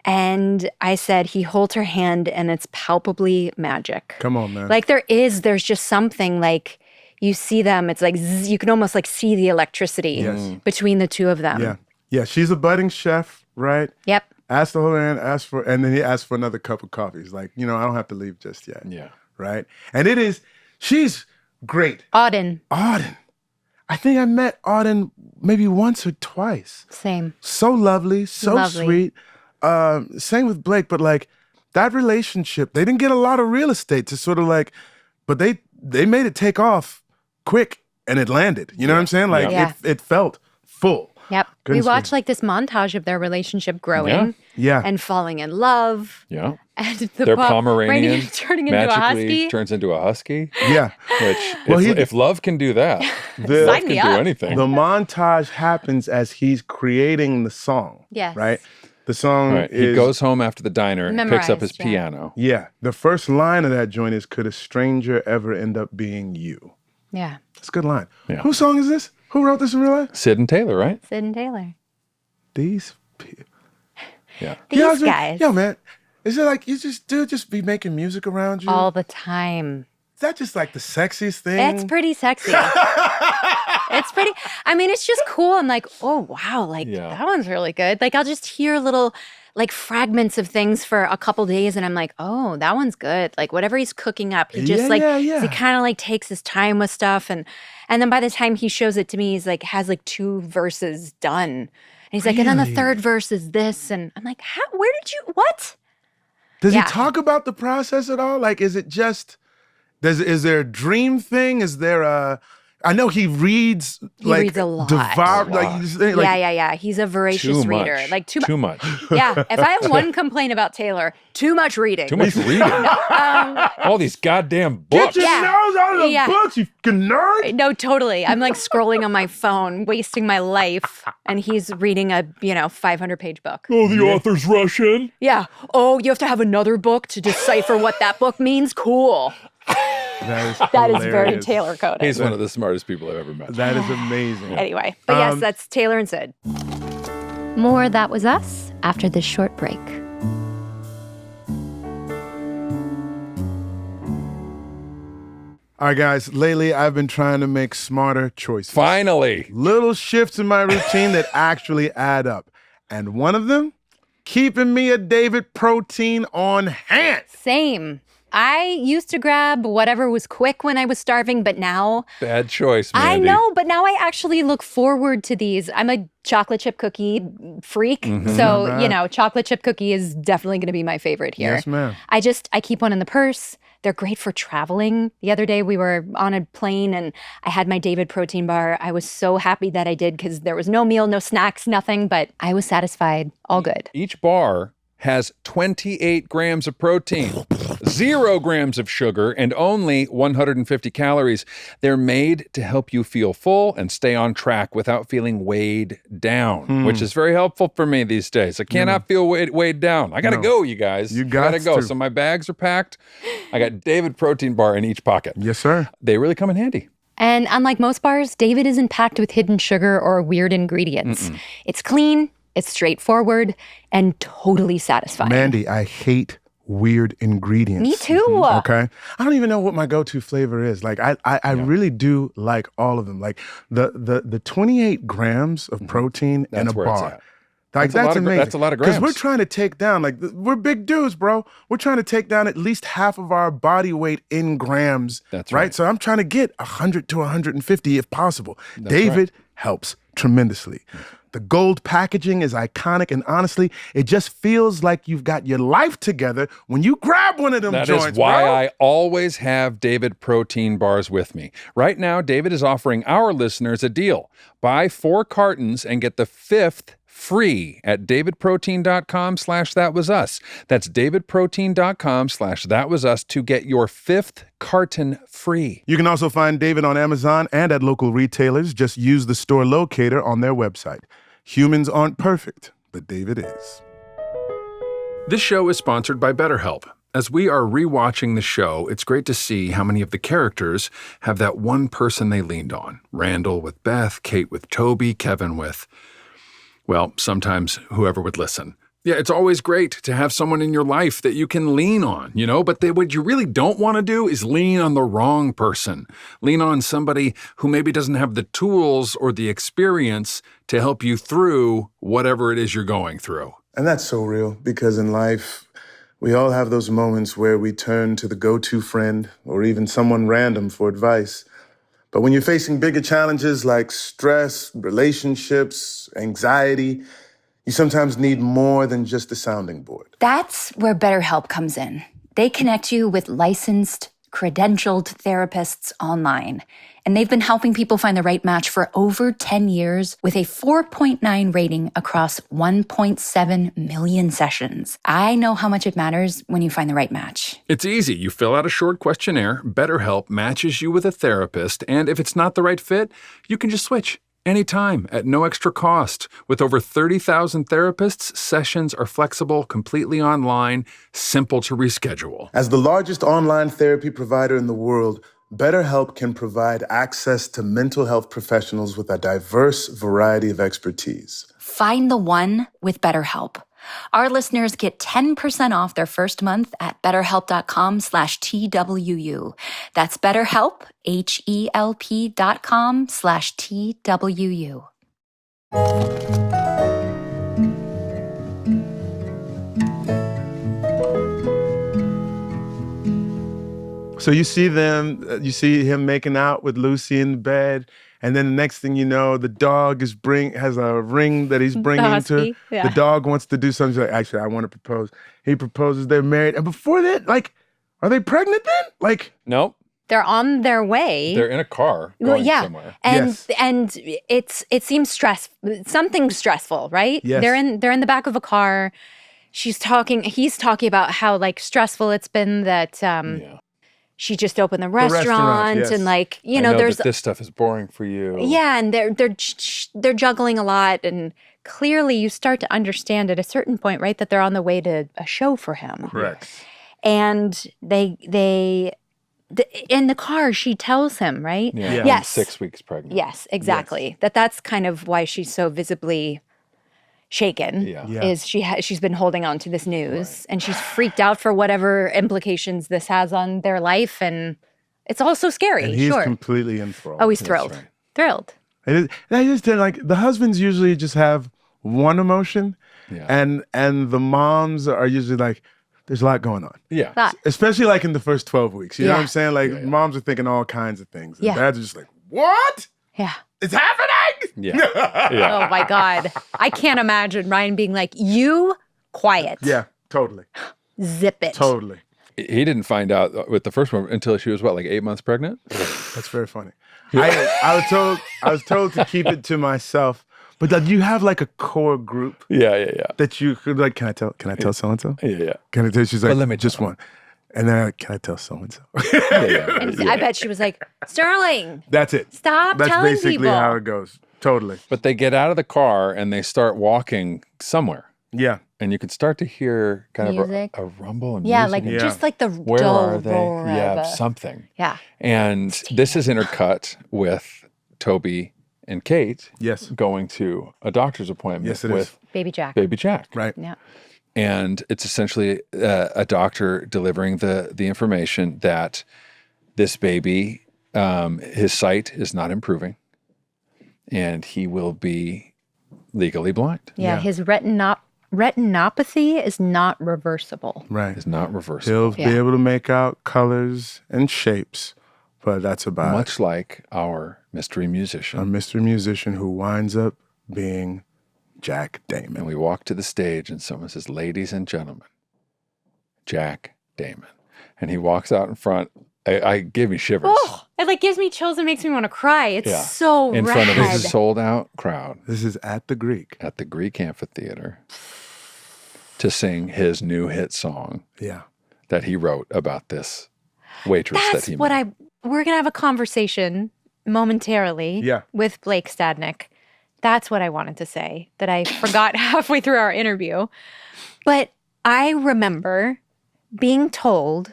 And I said, he holds her hand and it's palpably magic. Come on, man. Like there's just something like, you see them, it's like, you can almost like see the electricity between the two of them. Yeah. Yeah, she's a budding chef, right? Yep. Asked the whole man, and then he asked for another cup of coffee. He's like, I don't have to leave just yet. Yeah. Right? And she's great. Auden. I think I met Auden maybe once or twice. Same. So lovely, so sweet. Same with Blake, but like that relationship, they didn't get a lot of real estate to sort of like, but they made it take off quick and it landed. You know what I'm saying? Like it felt full. Yep. We watched like this montage of their relationship growing and falling in love. Yeah. And their Pomeranian turning into a husky. Turns into a husky. Yeah. Which, if love can do that, love can do anything. The montage happens as he's creating the song. Yes. Right? The song is... He goes home after the diner and picks up his piano. Yeah. The first line of that joint is, could a stranger ever end up being you? Yeah. That's a good line. Yeah. Whose song is this? Who wrote this in real life? Sid and Taylor, right? Sid and Taylor. These people. Yeah. These guys. Yo, man. Is it like you just be making music around you? All the time. Is that just like the sexiest thing? It's pretty sexy. It's pretty, I mean, it's just cool. I'm like, oh, wow, like that one's really good. Like I'll just hear little like fragments of things for a couple days, and I'm like, oh, that one's good. Like whatever he's cooking up, he just he kind of like takes his time with stuff, and then by the time he shows it to me, he's like has like 2 verses done, and he's like, and then the 3rd verse is this, and I'm like, how? Where did you? What? Does he talk about the process at all? Like, is it just? Is there a dream thing? Is there a? I know he reads. He reads a lot. Yeah. He's a voracious reader. Like too much. Yeah. If I have one complaint about Taylor, too much reading. Too much reading. All these goddamn books. Get your nose out of the books, you nerd. No, totally. I'm like scrolling on my phone, wasting my life, and he's reading a 500-page book. Oh, the author's Russian. Yeah. Oh, you have to have another book to decipher what that book means. Cool. That is very Taylor coded. He's one of the smartest people I've ever met. That is amazing. Anyway, but yes, that's Taylor and Sid. More That Was Us after this short break. All right, guys. Lately, I've been trying to make smarter choices. Finally. Little shifts in my routine that actually add up. And one of them, keeping me a David protein on hand. Same. I used to grab whatever was quick when I was starving, but now... Bad choice, Mandy. I know, but now I actually look forward to these. I'm a chocolate chip cookie freak, so, chocolate chip cookie is definitely going to be my favorite here. Yes, ma'am. I keep one in the purse. They're great for traveling. The other day we were on a plane and I had my David protein bar. I was so happy that I did because there was no meal, no snacks, nothing, but I was satisfied. All good. Each bar has 28 grams of protein, 0 grams of sugar, and only 150 calories. They're made to help you feel full and stay on track without feeling weighed down, which is very helpful for me these days. I cannot feel weighed down. I got to go, you guys. You gotta go. So my bags are packed. I got David protein bar in each pocket. Yes, sir. They really come in handy. And unlike most bars, David isn't packed with hidden sugar or weird ingredients. It's clean. It's straightforward and totally satisfying. Mandy, I hate weird ingredients. Me too. Okay? I don't even know what my go-to flavor is. Like, I really do like all of them. Like, the 28 grams of protein in a bar. Like, that's amazing. That's a lot of grams. Because we're trying to take down, like, we're big dudes, bro. We're trying to take down at least half of our body weight in grams. That's right. So I'm trying to get 100 to 150 if possible. David helps tremendously. The gold packaging is iconic, and honestly, it just feels like you've got your life together when you grab one of them joints, That is why bro. I always have David protein bars with me. Right now, David is offering our listeners a deal. Buy 4 cartons and get the 5th free at davidprotein.com/thatwasus. That's davidprotein.com/thatwasus to get your 5th carton free. You can also find David on Amazon and at local retailers. Just use the store locator on their website. Humans aren't perfect, but David is. This show is sponsored by BetterHelp. As we are rewatching the show, it's great to see how many of the characters have that one person they leaned on. Randall with Beth, Kate with Toby, Kevin with... well, sometimes whoever would listen. Yeah, it's always great to have someone in your life that you can lean on, but what you really don't want to do is lean on the wrong person. Lean on somebody who maybe doesn't have the tools or the experience to help you through whatever it is you're going through. And that's so real, because in life, we all have those moments where we turn to the go-to friend or even someone random for advice. But when you're facing bigger challenges like stress, relationships, anxiety, you sometimes need more than just a sounding board. That's where BetterHelp comes in. They connect you with licensed, credentialed therapists online. And they've been helping people find the right match for over 10 years with a 4.9 rating across 1.7 million sessions. I know how much it matters when you find the right match. It's easy. You fill out a short questionnaire, BetterHelp matches you with a therapist, and if it's not the right fit, you can just switch. Anytime, at no extra cost. With over 30,000 therapists, sessions are flexible, completely online, simple to reschedule. As the largest online therapy provider in the world, BetterHelp can provide access to mental health professionals with a diverse variety of expertise. Find the one with BetterHelp. Our listeners get 10% off their first month at betterhelp.com/TWU. That's BetterHelp, HELP.com/TWU. So you see them, you see him making out with Lucy in the bed, and then the next thing you know, the dog has a ring that he's bringing to. Yeah. The dog wants to do something. He's like, actually, I want to propose. He proposes. They're married, and before that, like, are they pregnant then? Like, Nope. They're on their way. They're in a car going somewhere. And it seems something stressful, right? Yes. They're in the back of a car. He's talking about how like stressful it's been that she just opened the restaurant yes. and like, I know there's that this stuff is boring for you. Yeah, and they're juggling a lot, and clearly you start to understand at a certain point, right, that they're on the way to a show for him. correct. And in the car, she tells him, right? Yeah. Yeah. I'm Yes. 6 weeks pregnant. Yes, exactly. That's kind of why she's so visibly shaken. Yeah. Yeah. Is she's been holding on to this news, and she's freaked out for whatever implications this has on their life, and it's also scary. And he's sure. completely enthralled. Oh, he's thrilled. right. Thrilled. And I just did like the husbands usually just have one emotion, Yeah. and the moms are usually like, there's a lot going on. Yeah. That. Especially like in the first 12 weeks. You know what Yeah. I'm saying? Like moms are thinking all kinds of things. And Yeah. dads are just like, what? Yeah. It's happening? Yeah. Yeah. Oh my God. I can't imagine Ryan being like, you quiet. Yeah, totally. Zip it. Totally. He didn't find out with the first one until she was, like 8 months pregnant? That's very funny. I was told to keep it to myself. But that you have like a core group Yeah. that you could like, can I tell so-and-so? Yeah. Can I tell? She's like, But let me just one. And then can I tell so-and-so? And I bet she was like, Sterling, That's it. stop That's telling basically people. how it goes. Totally. But they get out of the car and they start walking somewhere. Yeah. And you can start to hear kind Music. of a rumble and Yeah, music. like Yeah. just like the Where dull are they? roar of Yeah, a- something. Yeah. And this is intercut with Toby and Kate Yes. going to a doctor's appointment Yes, it is. with Baby Jack. baby Jack. Right. Yeah. And it's essentially a doctor delivering the information that this baby, his sight is not improving, and he will be legally blind. Yeah. Yeah. His retinopathy is not reversible. Right. Is not reversible. He'll be able to make out colors and shapes, but that's about Much like our mystery musician. a mystery musician who winds up being Jack Damon. And we walk to the stage and someone says, "Ladies and gentlemen, Jack Damon." And he walks out in front. I gave me shivers. Oh, it like gives me chills and makes me want to cry. It's Yeah. so In rad. front of a sold-out crowd This is at the Greek. at the Greek amphitheater to sing his new hit song Yeah. that he wrote about this waitress That's that he what met. we're going to have a conversation momentarily Yeah. with Blake Stadnik. That's what I wanted to say that I forgot halfway through our interview. But I remember being told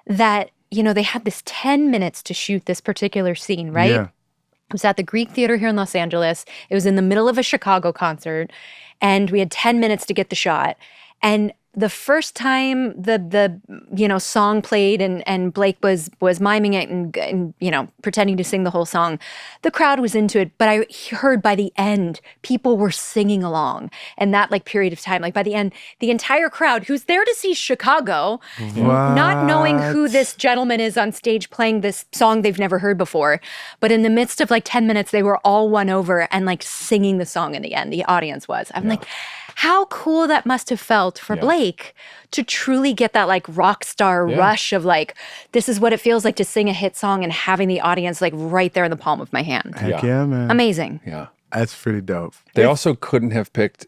that, they had this 10 minutes to shoot this particular scene, right? Yeah. It was at the Greek Theater here in Los Angeles. It was in the middle of a Chicago concert, and we had 10 minutes to get the shot. And the first time the song played and Blake was miming it and pretending to sing the whole song, the crowd was into it. But I heard by the end people were singing along, and that like period of time, like by the end, the entire crowd who's there to see Chicago, not knowing who this gentleman is on stage playing this song they've never heard before, but in the midst of like 10 minutes, they were all won over and like singing the song in the end. The audience was. I'm like, how cool that must have felt for Blake to truly get that like rock star rush of like, this is what it feels like to sing a hit song and having the audience like right there in the palm of my hand. Heck yeah, man. Amazing. Yeah. That's pretty dope. They also couldn't have picked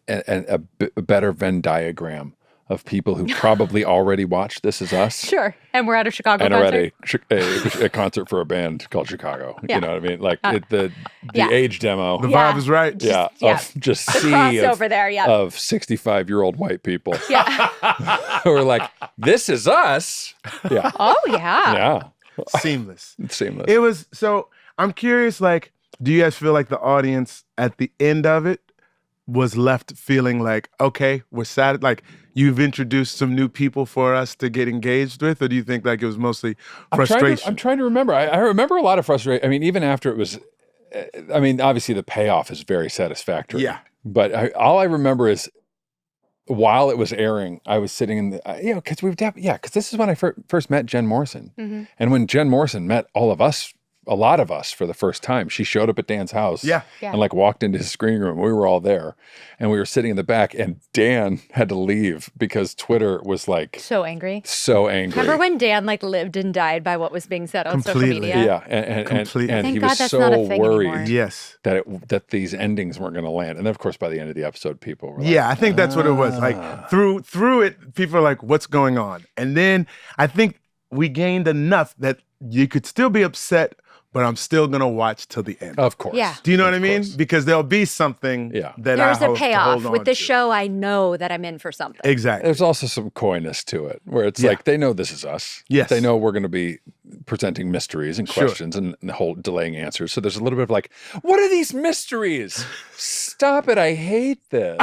a better Venn diagram of people who probably already watched This Is Us. Sure. And we're at a Chicago And are concert. at a concert for a band called Chicago. Yeah. You know what I mean? Like the Yeah. age demo. The Yeah. vibe is right. Yeah, Yeah. of just The sea crossover there, yeah. of 65-year-old white people Yeah. who are like, "This is us." Yeah, Oh, yeah. yeah, Seamless. it's seamless. It was, so I'm curious, like, do you guys feel like the audience at the end of it was left feeling like, okay, we're sad, like you've introduced some new people for us to get engaged with? Or do you think like it was mostly frustration? I'm trying to remember. I remember a lot of frustration. I mean, even after it was, obviously the payoff is very satisfactory. Yeah. But all I remember is while it was airing, I was sitting in the, because this is when I first met Jen Morrison. Mm-hmm. And when Jen Morrison met a lot of us for the first time, she showed up at Dan's house and like walked into his screening room. We were all there and we were sitting in the back, and Dan had to leave because Twitter was like so angry. Remember when Dan like lived and died by what was being said on social media? Yeah. And Thank he God was that's not a so thing worried anymore. Yes. that these endings weren't going to land. And then of course, by the end of the episode, people were I think that's what it was. Like through it, people are like, what's going on? And then I think we gained enough that you could still be upset, but I'm still going to watch till the end. Of course. Yeah. Do you know what I mean? Because there'll be something that There's I a hope payoff. to hold With on this to. show, I know that I'm in for something. Exactly. There's also some coyness to it where it's like they know this is us. Yes. They know we're going to be presenting mysteries and questions and the whole delaying answers. So there's a little bit of like, what are these mysteries? Stop it. I hate this.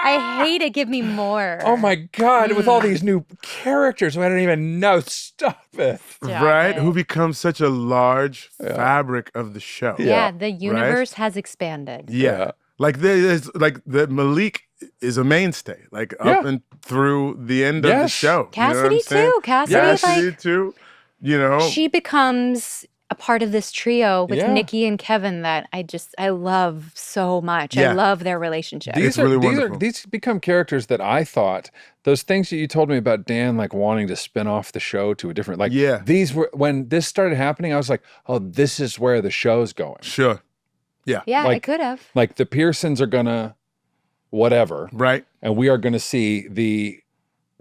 I hate it. Give me more. Oh my God. With all these new characters who I don't even know. Stop it. Stop Right? it. Who becomes such a large fabric of the show. Yeah, the universe has expanded. Yeah. Like there's like the Malik is a mainstay, like up and through the end of the show. Cassidy too. Cassidy too. You know, she becomes a part of this trio with Nikki and Kevin that I love so much. Yeah. I love their relationship. These become characters that I thought, those things that you told me about Dan, like wanting to spin off the show to a different, like these were, when this started happening, I was like, oh, this is where the show's going. Sure. Yeah. Yeah, like, it could have. Like the Pearsons are gonna whatever. Right. And we are gonna see the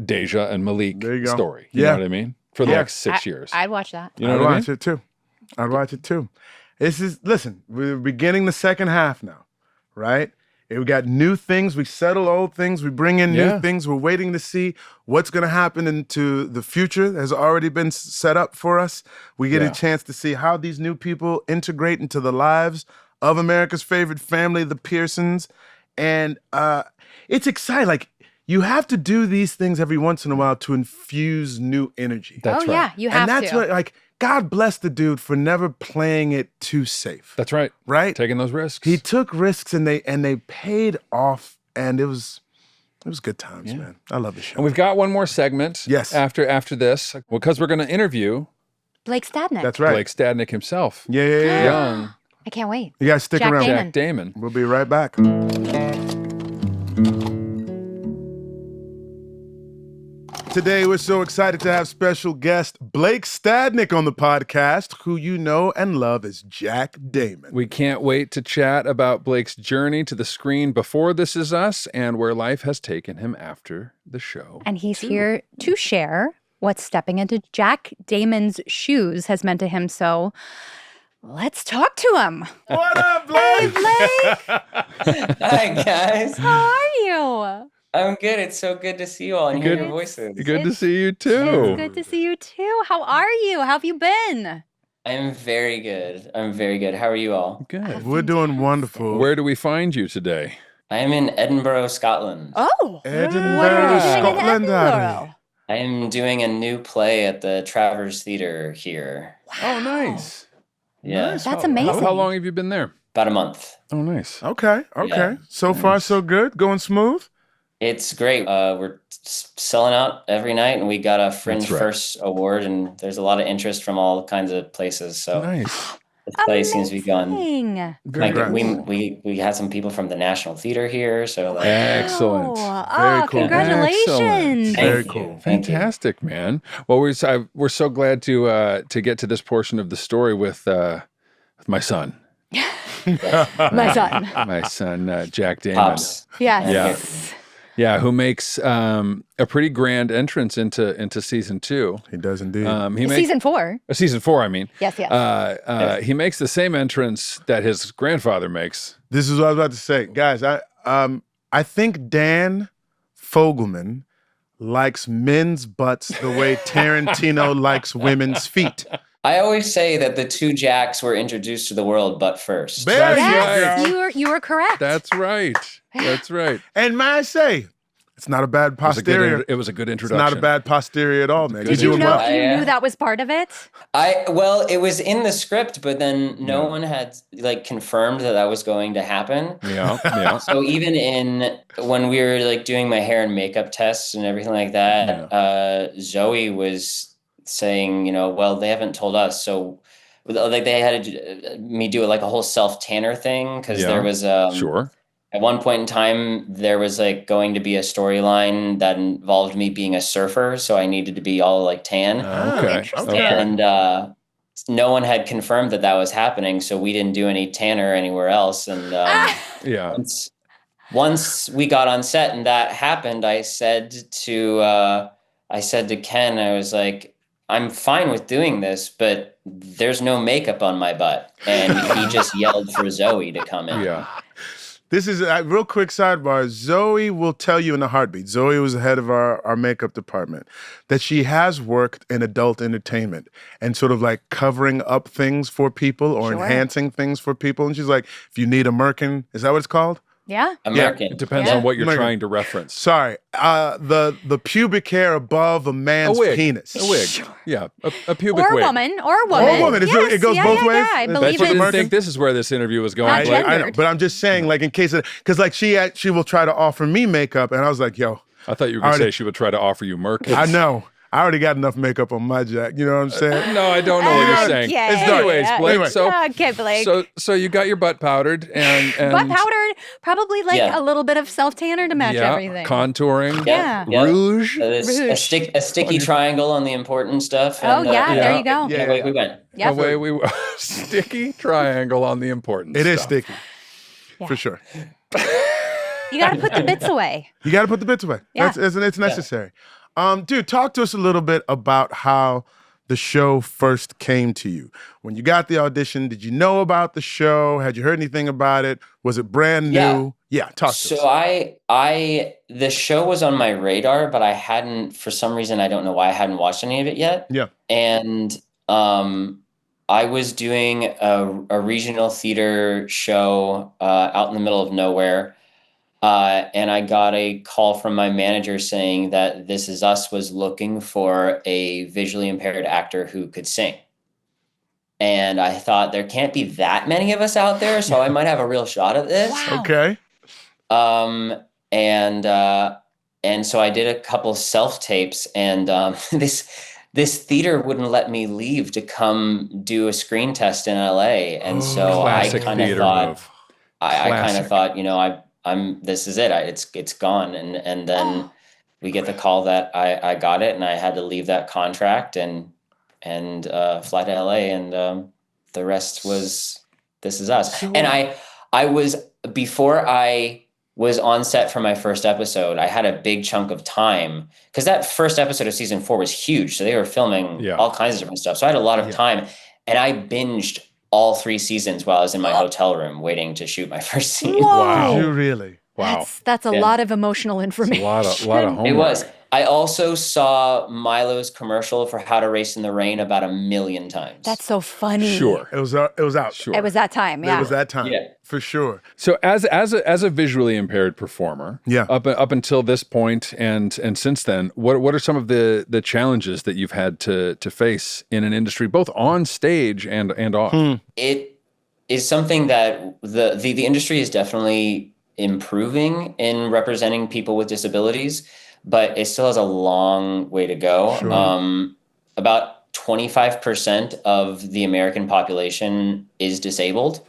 Deja and Malik story. You know what I mean? For the next 6 years. I'd watch that. You know I'd what I mean? watch it too. I'd watch it too. Listen, we're beginning the second half now, right? We got new things. We settle old things. We bring in new things. We're waiting to see what's going to happen into the future that has already been set up for us. We get a chance to see how these new people integrate into the lives of America's favorite family, the Pearsons. And it's exciting. Like, you have to do these things every once in a while to infuse new energy. That's right. Yeah, you have and that's to. what, like, God bless the dude for never playing it too safe. That's right. Right? Taking those risks. He took risks and they paid off, and it was good times, man. I love the show. And we've got one more segment. Yes. After this, because we're going to interview Blake Stadnik. That's right. Blake Stadnik himself. Yeah. Young I can't wait. You guys stick Jack around. Damon. Jack Damon. We'll be right back. Today, we're so excited to have special guest Blake Stadnik on the podcast, who you know and love as Jack Damon. We can't wait to chat about Blake's journey to the screen before This Is Us and where life has taken him after the show. And he's here to share what stepping into Jack Damon's shoes has meant to him. So let's talk to him. What up, Blake? Hey, Blake. Hi, guys. How are you? I'm good. It's so good to see you all and hear your voices. Good to see you too. It's good to see you too. How are you? How have you been? I'm very good. How are you all? Good. We're doing wonderful. Where do we find you today? I am in Edinburgh, Scotland. Oh, Edinburgh, what are you doing in Scotland, Edinburgh? I am doing a new play at the Travers Theatre here. Oh, nice. Yeah. Nice. That's amazing. How long have you been there? About a month. Oh, nice. Okay. Yeah. So far, so good. Going smooth? It's great. We're selling out every night, and we got a Fringe That's right. First Award, and there's a lot of interest from all kinds of places. So Nice. the play seems to be going. Amazing. Like Congrats. we had some people from the National Theater here, so like Excellent. Very cool. Congratulations. Very Thank cool. you. Thank you. Fantastic, man. Well, we're so glad to get to this portion of the story with my son. My son. My son, Jack Damon. Pops. Yes. Yeah, who makes a pretty grand entrance into season 2. He does indeed. He makes Season 4. season 4. I mean, Yes, yes. he makes the same entrance that his grandfather makes. This is what I was about to say. Guys, I think Dan Fogelman likes men's butts the way Tarantino likes women's feet. I always say that the two Jacks were introduced to the world butt first. There That's you Yes, go. you were correct. That's right. That's right. And may I say, It's not a bad posterior. It was a good It's introduction. not a bad posterior at all, man. Did You're you doing know well. you knew that was part of it? Well, it was in the script, but then no one had like confirmed that was going to happen. Yeah. So even when we were like doing my hair and makeup tests and everything like that, Zoe was saying, well, they haven't told us. So like they had me do like a whole self tanner thing because there was sure. At one point in time, there was like going to be a storyline that involved me being a surfer, so I needed to be all like tan. Okay. And no one had confirmed that was happening, so we didn't do any tanner anywhere else. And once we got on set and that happened, I said to Ken, I was like, I'm fine with doing this, but there's no makeup on my butt, and he just yelled for Zoe to come in. Yeah. This is a real quick sidebar. Zoe will tell you in a heartbeat. Zoe was the head of our makeup department, that she has worked in adult entertainment and sort of like covering up things for people or enhancing things for people. And she's like, if you need a merkin, is that what it's called? Yeah. American. It depends on what you're trying to reference. Sorry. The pubic hair above a man's penis. A wig. Yeah. A pubic or wig. Or a woman. Yes. It goes both ways? I Bet believe you it. didn't think this is where this interview was going. Not Blake. I know, but I'm just saying, like, in case of, because like she will try to offer me makeup, and I was like, yo. I thought you were going to say she would try to offer you merkins. I know. I already got enough makeup on my Jack. You know what I'm saying? No, I don't know what you're saying. Okay. Anyways, Blake. Anyway. So, Blake. So you got your butt powdered and butt powdered, probably like a little bit of self tanner to match everything. Contouring. Yeah. Rouge. A sticky triangle on the important stuff. And, there you go. Away we went. Yep. Away we sticky triangle on the important It stuff. is sticky. For sure. You got to put the bits away. You got to put the bits away. Yeah. It's necessary. Dude, talk to us a little bit about how the show first came to you. When you got the audition, did you know about the show? Had you heard anything about it? Was it brand new? Yeah, talk to us. So the show was on my radar, but I hadn't, for some reason, I don't know why I hadn't watched any of it yet. Yeah. And I was doing a regional theater show out in the middle of nowhere. And I got a call from my manager saying that This Is Us was looking for a visually impaired actor who could sing. And I thought there can't be that many of us out there, so I might have a real shot at this. Wow. Okay. And so I did a couple self-tapes, and this theater wouldn't let me leave to come do a screen test in LA. And so I kind of thought, this is it. It's gone. And then we get the call that I got it, and I had to leave that contract and fly to LA, and the rest was This Is Us. And I was, before I was on set for my first episode, I had a big chunk of time, because that first episode of season 4 was huge. So they were filming all kinds of different stuff. So I had a lot of time, and I binged all 3 seasons while I was in my hotel room waiting to shoot my first scene. Whoa. Did you really? Wow. That's a lot of emotional information. A lot of homework. It was. I also saw Milo's commercial for How to Race in the Rain about 1 million times. That's so funny. Sure. It was out. Sure. It was that time. Yeah. It was that time. Yeah. For sure. So as a visually impaired performer, up until this point and since then, what are some of the challenges that you've had to face in an industry, both on stage and off? It is something that the industry is definitely improving in representing people with disabilities, but it still has a long way to go. Sure. About 25% of the American population is disabled.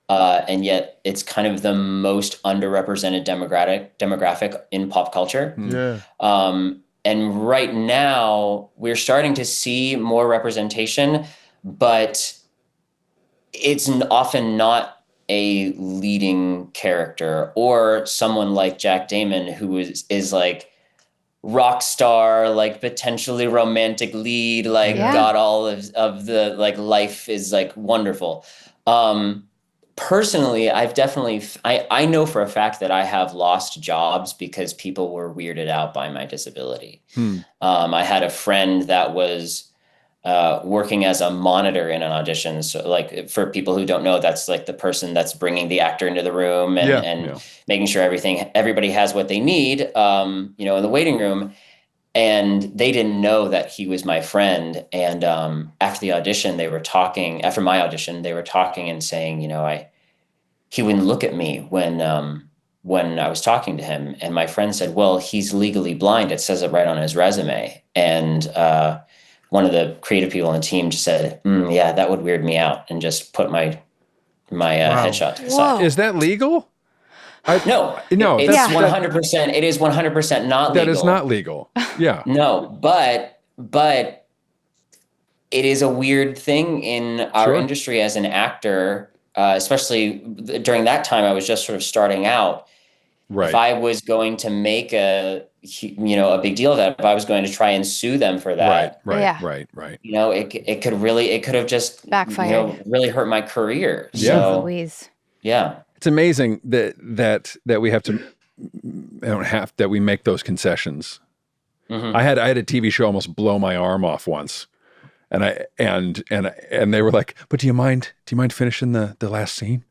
And yet it's kind of the most underrepresented demographic in pop culture. And right now we're starting to see more representation, but it's often not a leading character or someone like Jack Damon, who is like rock star, like potentially romantic lead, got all of the like life is like wonderful. Personally, I know for a fact that I have lost jobs because people were weirded out by my disability. I had a friend that was working as a monitor in an audition. So like for people who don't know, that's like the person that's bringing the actor into the room and making sure everybody has what they need, in the waiting room. And they didn't know that he was my friend. And after my audition, they were talking and saying, he wouldn't look at me when I was talking to him. And my friend said, well, he's legally blind. It says it right on his resume. And one of the creative people on the team just said, yeah, that would weird me out, and just put my headshot to the side. Is that legal? No, it's 100%. It is 100% not legal. That is not legal. Yeah. No, but it is a weird thing in our industry as an actor, especially during that time. I was just sort of starting out. Right. If I was going to make a big deal of that, if I was going to try and sue them for that, right. It could have just backfired. Really hurt my career. Yeah. So, Louise. Yeah. It's amazing that we have to, that we make those concessions. Mm-hmm. I had a TV show almost blow my arm off once, and they were like, "But do you mind finishing the last scene?"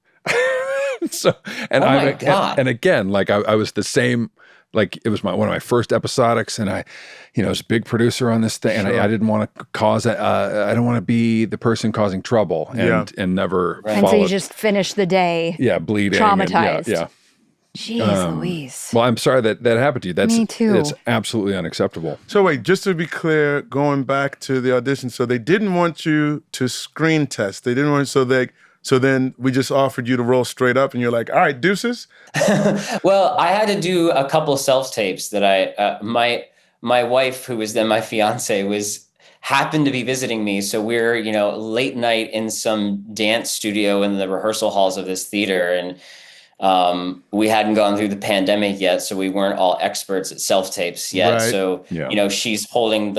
So, and and again, like I was the same. Like it was one of my first episodics, and I was a big producer on this thing, and I didn't want to cause I don't want to be the person causing trouble, and never. Right. And so you just finished the day. Yeah, bleeding, traumatized. Yeah. Jeez Louise. Well, I'm sorry that happened to you. Me too. It's absolutely unacceptable. So wait, just to be clear, going back to the audition, so they didn't want you to screen test. They didn't want so then we just offered you to roll straight up, and you're like, all right, deuces. Well, I had to do a couple self-tapes that my wife, who was then my fiance, happened to be visiting me. So we're, late night in some dance studio in the rehearsal halls of this theater. And we hadn't gone through the pandemic yet, so we weren't all experts at self-tapes yet. Right. So, she's holding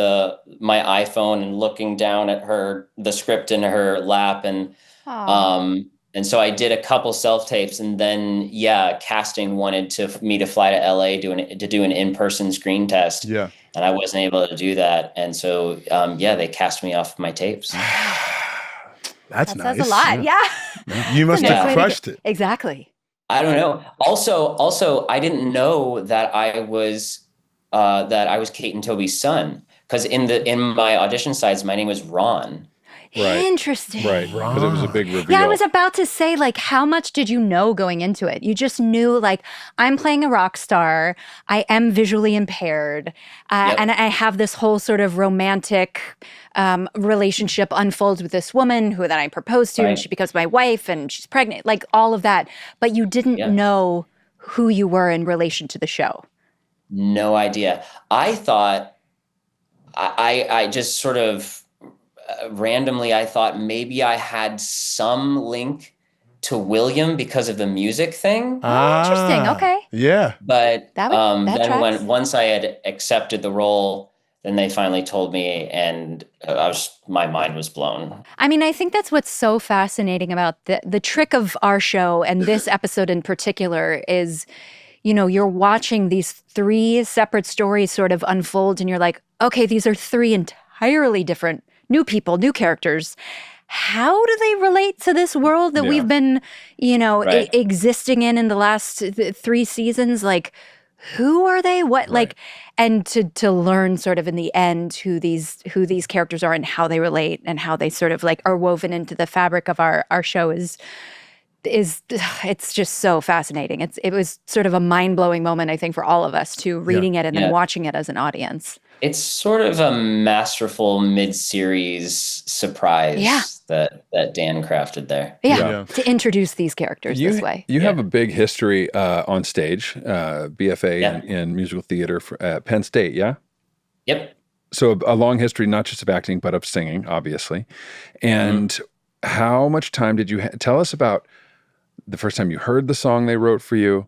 my iPhone and looking down at the script in her lap, and so I did a couple self-tapes, and then casting wanted me to fly to LA to do an in-person screen test. Yeah. And I wasn't able to do that. And so they cast me off my tapes. That's nice. That's a lot. Yeah. You must have crushed it. Exactly. I don't know. Also, I didn't know that I was Kate and Toby's son, because in my audition slides, my name was Ron. Right. Interesting. Right. Because it was a big reveal. Yeah, I was about to say, like, how much did you know going into it? You just knew, like, I'm playing a rock star. I am visually impaired. And I have this whole sort of romantic relationship unfolds with this woman who then I propose to, and she becomes my wife, and she's pregnant, like all of that. But you didn't know who you were in relation to the show. No idea. I thought, I just sort of... randomly, I thought maybe I had some link to William because of the music thing. Interesting. Okay. Yeah. But that once I had accepted the role, then they finally told me, and my mind was blown. I mean, I think that's what's so fascinating about the trick of our show, and this episode in particular, is, you're watching these three separate stories sort of unfold, and you're like, okay, these are three entirely different new people, new characters. How do they relate to this world that we've been, existing in the last 3 seasons? Like, who are they? What, like, and to learn sort of in the end who these characters are and how they relate and how they sort of like are woven into the fabric of our show is it's just so fascinating. It was sort of a mind-blowing moment, I think, for all of us too, reading it and then watching it as an audience. It's sort of a masterful mid-series surprise that Dan crafted there. Yeah, to introduce these characters this way. You have a big history on stage, BFA in musical theater at Penn State, yeah? Yep. So a long history, not just of acting, but of singing, obviously. And how much time did you tell us about the first time you heard the song they wrote for you,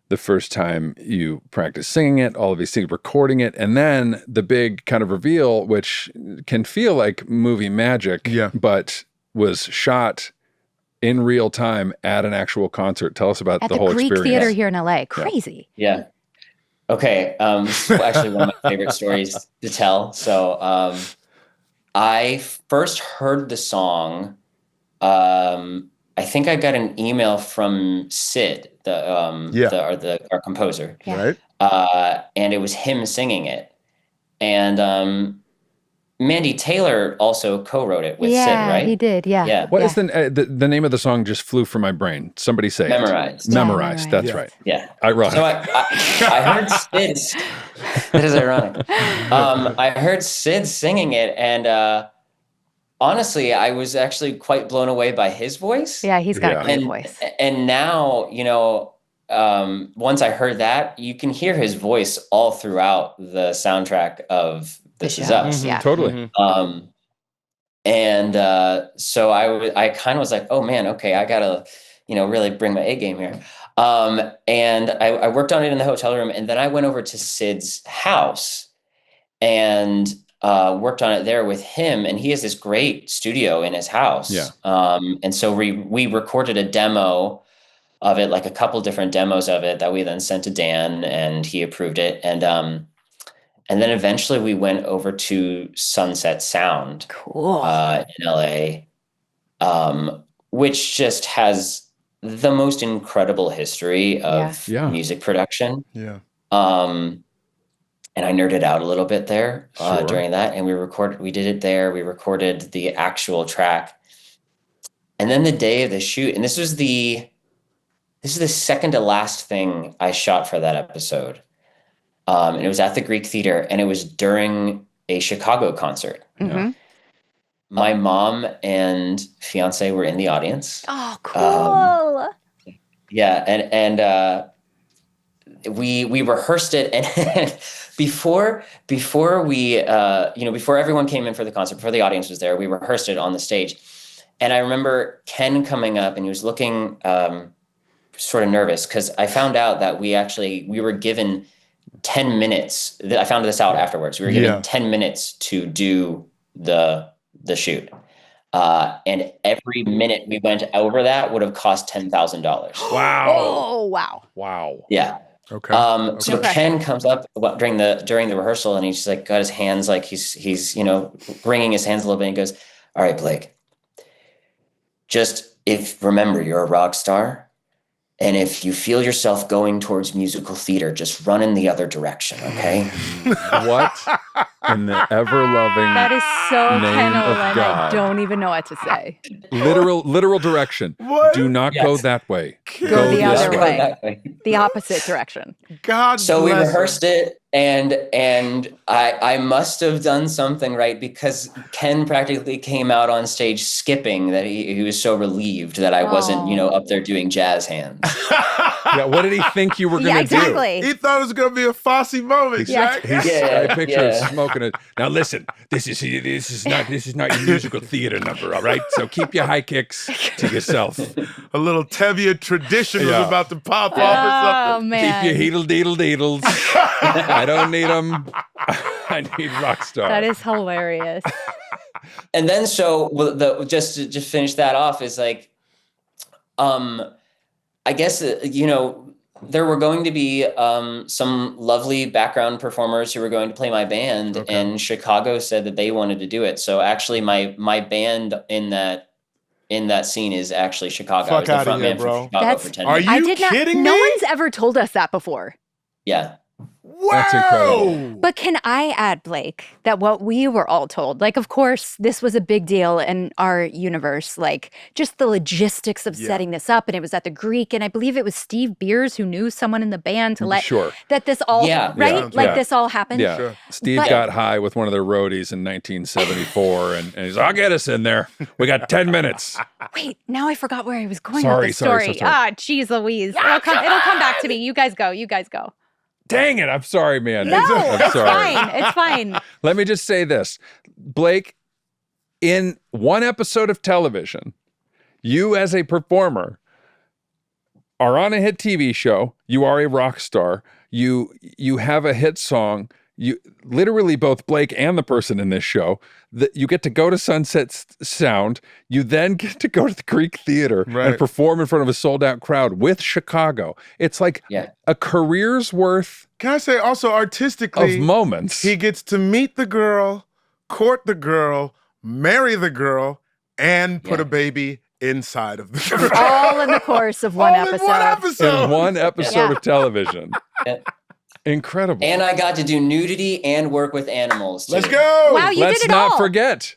the first time you practiced singing it, all of these things, recording it, and then the big kind of reveal, which can feel like movie magic, but was shot in real time at an actual concert. Tell us about the whole Greek experience. Theater here in LA. Crazy. Yeah. Okay. This is actually one of my favorite stories to tell. So I first heard the song. I think I got an email from Sid, our composer. Yeah. Right. And it was him singing it. And Mandy Taylor also co-wrote it with Sid, right? He did. Yeah. Yeah. What is the name of the song? Just flew from my brain. Somebody say Memorized. it. Memorized. That's Yeah. right. Yeah. Ironic. So I heard Sid. That is ironic. I heard Sid singing it, and honestly, I was actually quite blown away by his voice. Yeah, he's got a great And voice. and now, once I heard that, you can hear his voice all throughout the soundtrack of This Is show. Us. Yeah. Totally. So I kind of was like, oh man, okay, I gotta, really bring my A game here. And I worked on it in the hotel room, and then I went over to Sid's house and worked on it there with him. And he has this great studio in his house. Yeah. And so we recorded a demo of it, like a couple different demos of it that we then sent to Dan, and he approved it. And then eventually we went over to Sunset Sound, Cool. in LA, which just has the most incredible history of music production. Yeah. And I nerded out a little bit there Sure. during that, and we did it there. We recorded the actual track, and then the day of the shoot, and this is the second to last thing I shot for that episode. And it was at the Greek Theater, and it was during a Chicago concert. Mm-hmm. My mom and fiance were in the audience. Oh, cool. Yeah, and we rehearsed it, and before we before everyone came in for the concert, before the audience was there, we rehearsed it on the stage. And I remember Ken coming up, and he was looking sort of nervous, because I found out that we were given 10 minutes. I found this out afterwards. We were given 10 minutes to do the shoot. And every minute we went over that would have cost $10,000. Wow. Oh, wow. Wow. Yeah. Okay. So Ken comes up during the rehearsal, and he's just like got his hands, like he's wringing his hands a little bit, and he goes, "All right, Blake, just remember, you're a rock star. And if you feel yourself going towards musical theater, just run in the other direction, okay?" What in the ever-loving That is so name Ken of Olin. God. I don't even know what to say. literal direction? What? Do not go that way. Go the Just other go way. that way. The opposite direction. God So we bless rehearsed it, and I must have done something right, because Ken practically came out on stage skipping. That he was so relieved that I wasn't up there doing jazz hands. Yeah, what did he think you were going to exactly. He thought it was going to be a Fosse moment, Jack. I picture him smoking it. Now listen, this is not your musical theater number, all right? So keep your high kicks to yourself. A little Tevye tradition Yeah. was about to pop off or Oh, something. man. Keep your heedle-deedle-deedles. I don't need them. I need Rockstar. That is hilarious. And then just to finish that off is like, I guess, there were going to be some lovely background performers who were going to play my band, and Chicago said that they wanted to do it. So actually my band in that scene is actually Chicago. I was the front man from Chicago for 10 Are minutes. you kidding me? No one's ever told us that before. Yeah. Wow. That's incredible. But can I add, Blake, that what we were all told, like, of course, this was a big deal in our universe, like, just the logistics of setting this up. And it was at the Greek. And I believe it was Steve Beers who knew someone in the band to let that this all, right? Yeah. This all happened. Yeah. Sure. Steve got high with one of their roadies in 1974, and he's like, "I'll get us in there. We got 10 minutes." Wait, now I forgot where I was going Sorry, with the story. sorry. Ah, geez Louise. It'll come back to me. You guys go. Dang it. I'm sorry, man. No, I'm it's sorry. fine. It's fine. Let me just say this. Blake, in one episode of television, you as a performer are on a hit TV show. You are a rock star. You have a hit song. You literally, both Blake and the person in this show, that you get to go to Sunset Sound. You then get to go to the Greek Theater and perform in front of a sold out crowd with Chicago. It's like a career's worth. Can I say also artistically of moments? He gets to meet the girl, court the girl, marry the girl, and put a baby inside of the girl. All in the course of one episode. In one episode of television. Yeah. Incredible. And I got to do nudity and work with animals, too. Let's go. Wow, you Let's did it not all. forget.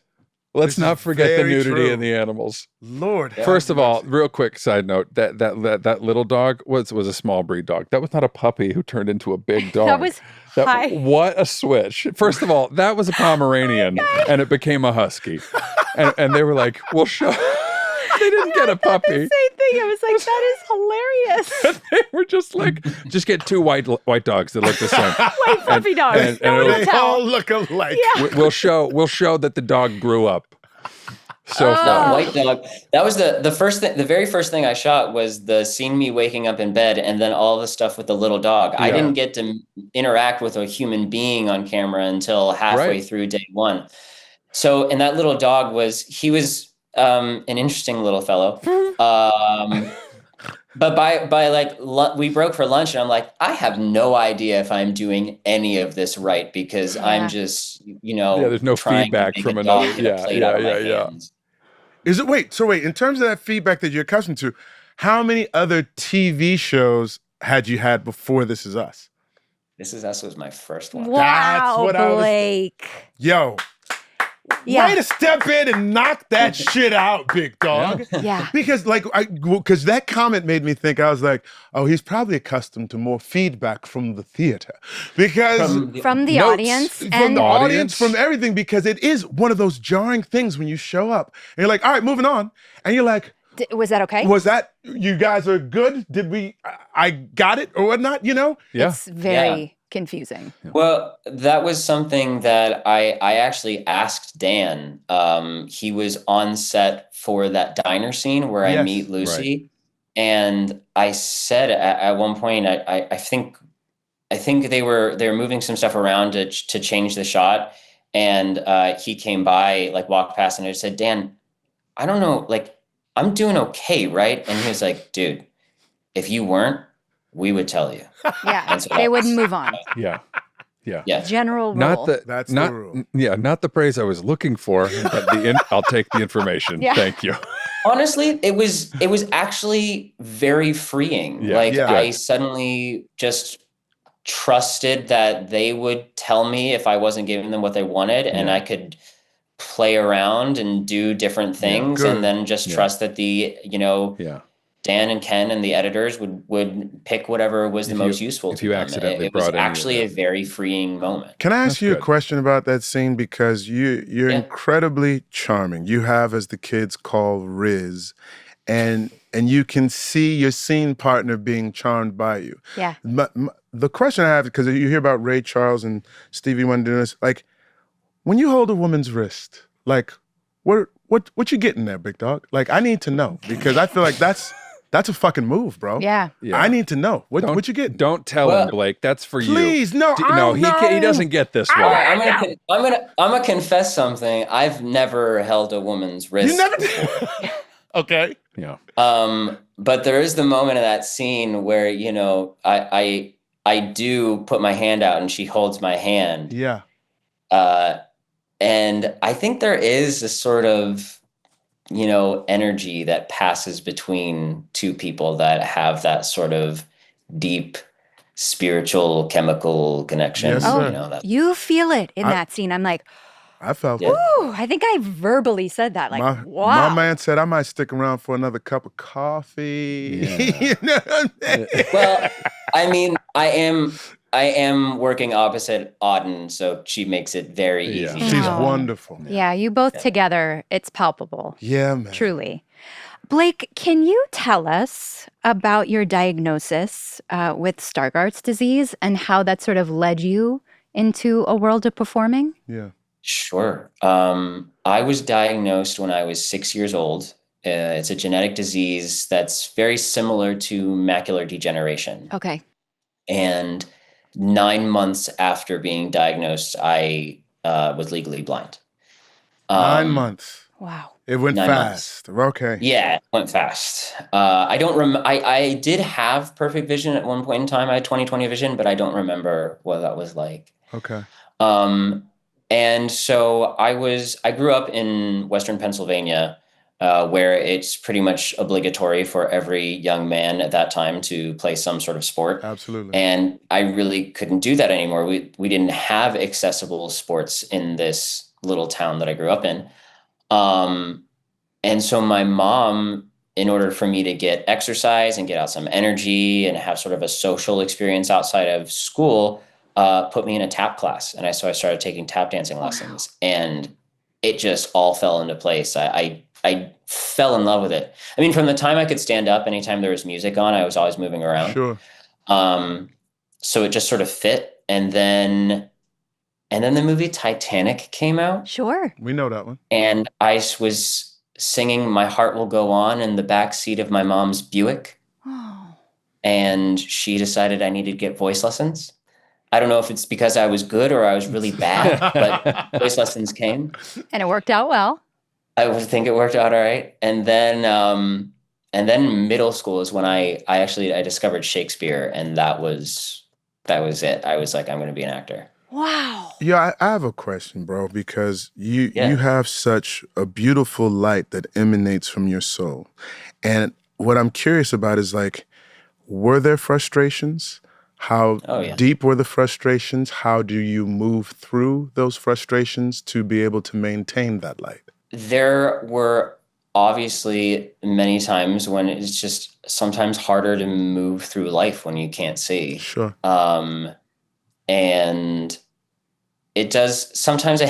Let's This not is forget the very nudity true. and the animals. Lord. First of all, real quick side note, that little dog was a small breed dog. That was not a puppy who turned into a big dog. That was high. What a switch. First of all, that was a Pomeranian and it became a husky. And they were like, we'll show. They didn't get a puppy. Same thing. I was like, that is hilarious. They were just like, just get two white dogs that look the same. White fluffy dogs. and No one it'll- will They all tell. look alike. Yeah. We'll show that the dog grew up. So That far. white dog. That was the first thing. The very first thing I shot was the scene me waking up in bed, and then all the stuff with the little dog. I Yeah. didn't get to interact with a human being on camera until halfway Right. through day one. So, and that little dog was an interesting little fellow. But by like we broke for lunch, and I'm like, I have no idea if I'm doing any of this right because I'm just there's no trying to feedback make from a dog another. get a plate out of my Yeah. hands. Is it wait, in terms of that feedback that you're accustomed to, how many other TV shows had you had before This Is Us? This Is Us was my first one. Wow, what I was- Blake. Yo, Yeah. way to step in and knock that shit out, big dog. Yeah. Because because that comment made me think, I was like, oh, he's probably accustomed to more feedback from the theater. Because From the Notes audience. from And the audience. audience, from everything, because it is one of those jarring things when you show up and you're like, all right, moving on. And you're like, was that okay? was that, you guys are good? Did I got it or whatnot, Yeah. It's very confusing. Well, that was something that I actually asked Dan. He was on set for that diner scene where I Yes, meet Lucy. And I said at one point, I think they were moving some stuff around to change the shot. And he came by, like walked past, and I just said, Dan, I don't know, like, I'm doing okay, right? And he was like, dude, if you weren't, we would tell you. Yeah. And so They would that's- move on. Yeah. Yeah. General rule. Not the That's not the rule. yeah, not the praise I was looking for, but I'll take the information. Yeah. Thank you. Honestly, it was actually very freeing. Yeah. Like Yeah. I suddenly just trusted that they would tell me if I wasn't giving them what they wanted, and I could play around and do different things, good. and then just trust that Yeah. Dan and Ken and the editors would pick whatever was the most useful if to you them. accidentally It was brought any of actually a that. very freeing moment. Can I ask That's you good. a question about that scene? Because you're Yeah. incredibly charming. You have, as the kids call, Riz, and you can see your scene partner being charmed by you. Yeah. The question I have, because you hear about Ray Charles and Stevie Wonder doing this, like when you hold a woman's wrist, like what you getting there, big dog? Like I need to know because I feel like that's a fucking move, bro. Yeah. I need to know what you getting. Don't tell Well, him, Blake. That's for you. Please, no, I no, don't he know. doesn't get this All one. right, I'm gonna confess something. I've never held a woman's wrist. You never did. Okay. Yeah. But there is the moment in that scene where I do put my hand out and she holds my hand. Yeah. And I think there is a sort of energy that passes between two people that have that sort of deep spiritual chemical connection. Yes, Oh, sir. you feel it in that scene. I'm like, I felt Yeah. it. ooh, I think I verbally said that. Like, wow. My man said I might stick around for another cup of coffee. You know what I mean? Well, I mean, I am working opposite Auden, so she makes it very Yeah. easy. She's Oh. wonderful. Yeah, you both together, it's palpable. Yeah, man. Truly. Blake, can you tell us about your diagnosis with Stargardt's disease and how that sort of led you into a world of performing? Yeah. Sure. I was diagnosed when I was 6 years old. It's a genetic disease that's very similar to macular degeneration. Okay. And 9 months after being diagnosed, I was legally blind. 9 months. Wow. It went 9 fast. Okay. Yeah, it went fast. I don't I did have perfect vision at one point in time. I had 20/20 vision, but I don't remember what that was like. Okay. And so I grew up in Western Pennsylvania, where it's pretty much obligatory for every young man at that time to play some sort of sport. Absolutely. And I really couldn't do that anymore. We didn't have accessible sports in this little town that I grew up in. And so my mom, in order for me to get exercise and get out some energy and have sort of a social experience outside of school, put me in a tap class. And so I started taking tap dancing lessons, and it just all fell into place. I fell in love with it. I mean, from the time I could stand up, anytime there was music on, I was always moving around. Sure. So it just sort of fit. And then the movie Titanic came out. Sure. We know that one. And I was singing My Heart Will Go On in the back seat of my mom's Buick. Oh. And she decided I needed to get voice lessons. I don't know if it's because I was good or I was really bad, but voice lessons came. And it worked out well. I would think it worked out all right. And then middle school is when I discovered Shakespeare, and that was it. I was like, I'm going to be an actor. Wow. Yeah, I have a question, bro, because you have such a beautiful light that emanates from your soul. And what I'm curious about is, like, were there frustrations? How deep were the frustrations? How do you move through those frustrations to be able to maintain that light? There were obviously many times when it's just sometimes harder to move through life when you can't see. Sure. And it does sometimes.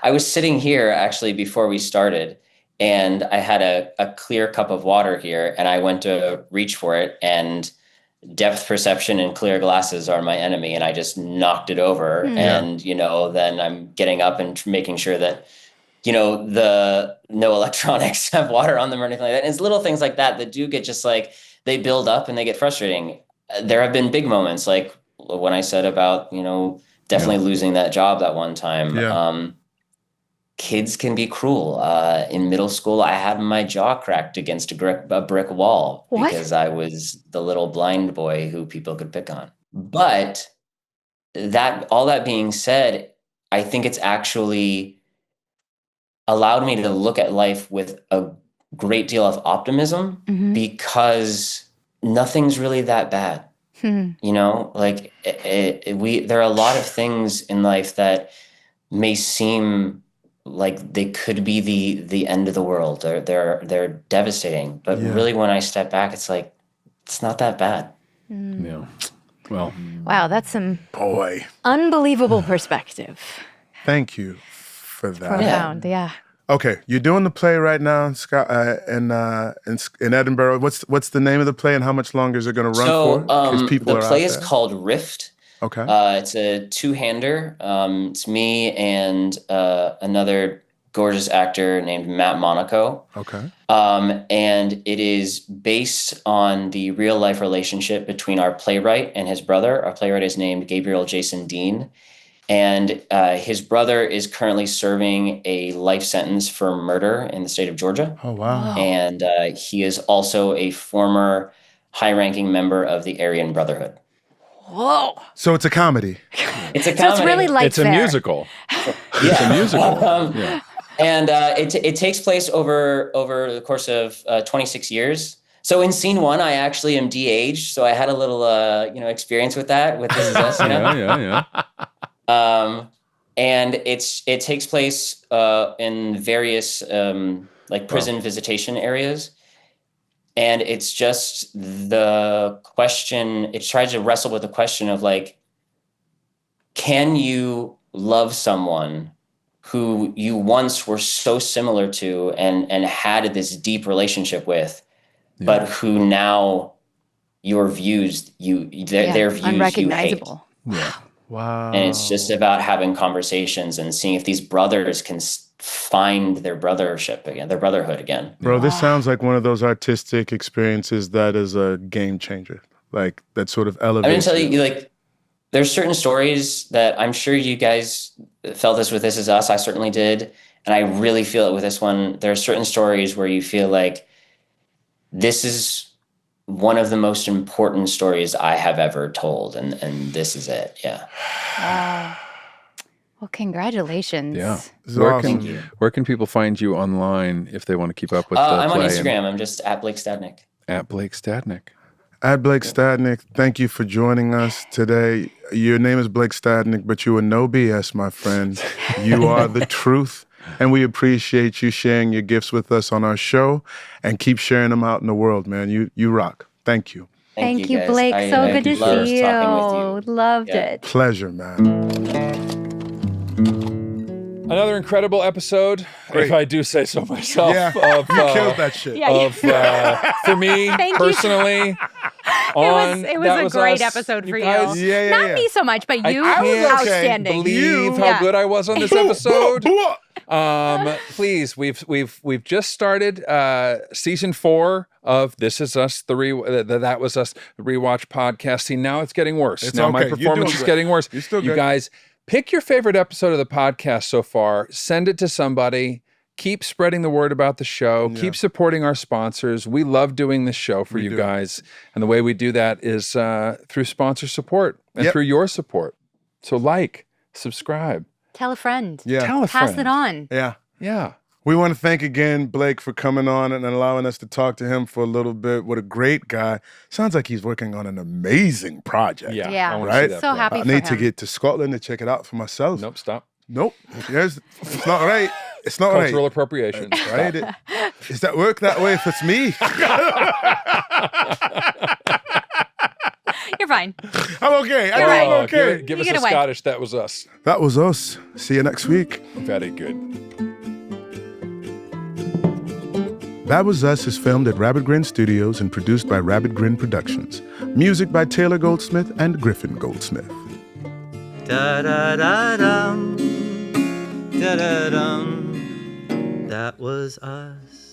I was sitting here actually before we started, and I had a clear cup of water here, and I went to reach for it, and depth perception and clear glasses are my enemy, and I just knocked it over. And, then I'm getting up and making sure that, the no electronics have water on them or anything like that. And it's little things like that do get just like, they build up and they get frustrating. There have been big moments, like when I said about, definitely losing that job that one time. Yeah. Kids can be cruel. In middle school, I had my jaw cracked against a brick wall because I was the little blind boy who people could pick on. But all that being said, I think it's actually allowed me to look at life with a great deal of optimism, because nothing's really that bad. Like there are a lot of things in life that may seem like they could be the end of the world. They're devastating. But really, when I step back, it's like, it's not that bad. Yeah. Well. Wow, that's some unbelievable perspective. Thank you for that. Profound, yeah. Okay, you're doing the play right now, Scott, in Edinburgh. What's the name of the play, and how much longer is it going to run for? The play is called Rift. Okay. It's a two-hander. It's me and another gorgeous actor named Matt Monaco. Okay. And it is based on the real-life relationship between our playwright and his brother. Our playwright is named Gabriel Jason Dean. And his brother is currently serving a life sentence for murder in the state of Georgia. Oh, wow. And he is also a former high-ranking member of the Aryan Brotherhood. Whoa. So it's a comedy. It's a comedy. So it's really light It's a fare. musical. It's a musical. And it takes place over the course of 26 years. So in scene one, I actually am de-aged. So I had a little, experience with that. With This Is Us, Yeah. And it takes place in various prison visitation areas. And it's just the question, it tries to wrestle with the question of, like, can you love someone who you once were so similar to and had this deep relationship with, but who now their views you hate. Unrecognizable. Yeah. Wow. And it's just about having conversations and seeing if these brothers can find their brotherhood again. Bro, this sounds like one of those artistic experiences that is a game changer. Like, that sort of elevates. I'm going to tell you, like, there's certain stories that I'm sure you guys felt this with This Is Us. I certainly did. And I really feel it with this one. There are certain stories where you feel like this is one of the most important stories I have ever told. And this is it. Yeah. Well, congratulations. Yeah. It's Where awesome. can, where can people find you online if they want to keep up with the I'm on play? Instagram. I'm just at Blake Stadnik. At Blake Stadnik. At Blake Stadnik, thank you for joining us today. Your name is Blake Stadnik, but you are no BS, my friend. You are the truth, and we appreciate you sharing your gifts with us on our show, and keep sharing them out in the world, man. You rock. Thank you. Thank you, guys. Blake. So good to loved see talking with you. Loved Yeah. it. Pleasure, man. Another incredible episode, Great. if I do say so myself. Yeah, Of, you killed that shit. Yeah. For me, Thank you. personally. It was a great episode for you. guys Yeah. Not me so much, but you, I was okay. outstanding. Believe how Yeah. good I was on this episode. Please, we've just started season 4 of This Is Us, That Was Us rewatch podcast. See, now it's getting worse. It's now my okay. You're performance doing is great. getting worse. You're still You good. guys, pick your favorite episode of the podcast so far. Send it to somebody. Keep spreading the word about the show. Yeah. Keep supporting our sponsors. We love doing this show for you guys. And the way we do that is through sponsor support and Yep. through your support. So subscribe. Tell a friend. Yeah. Tell a Pass friend. it on. Yeah. Yeah. We want to thank again Blake for coming on and allowing us to talk to him for a little bit. What a great guy. Sounds like he's working on an amazing project. Yeah. Yeah. I wanna Right? see that So play. happy I for need to him. get to Scotland to check it out for myself. Nope, stop. Nope. It's not right. It's not Cultural right. appropriation. Right? Does that work that way if it's me? You're fine. I'm okay. You're right. I'm okay. Give You us get a away. Scottish. That was us. That was us. See you next week. Very good. That Was Us is filmed at Rabbit Grin Studios and produced by Rabbit Grin Productions. Music by Taylor Goldsmith and Griffin Goldsmith. Da da da dum, da da dum. That was us.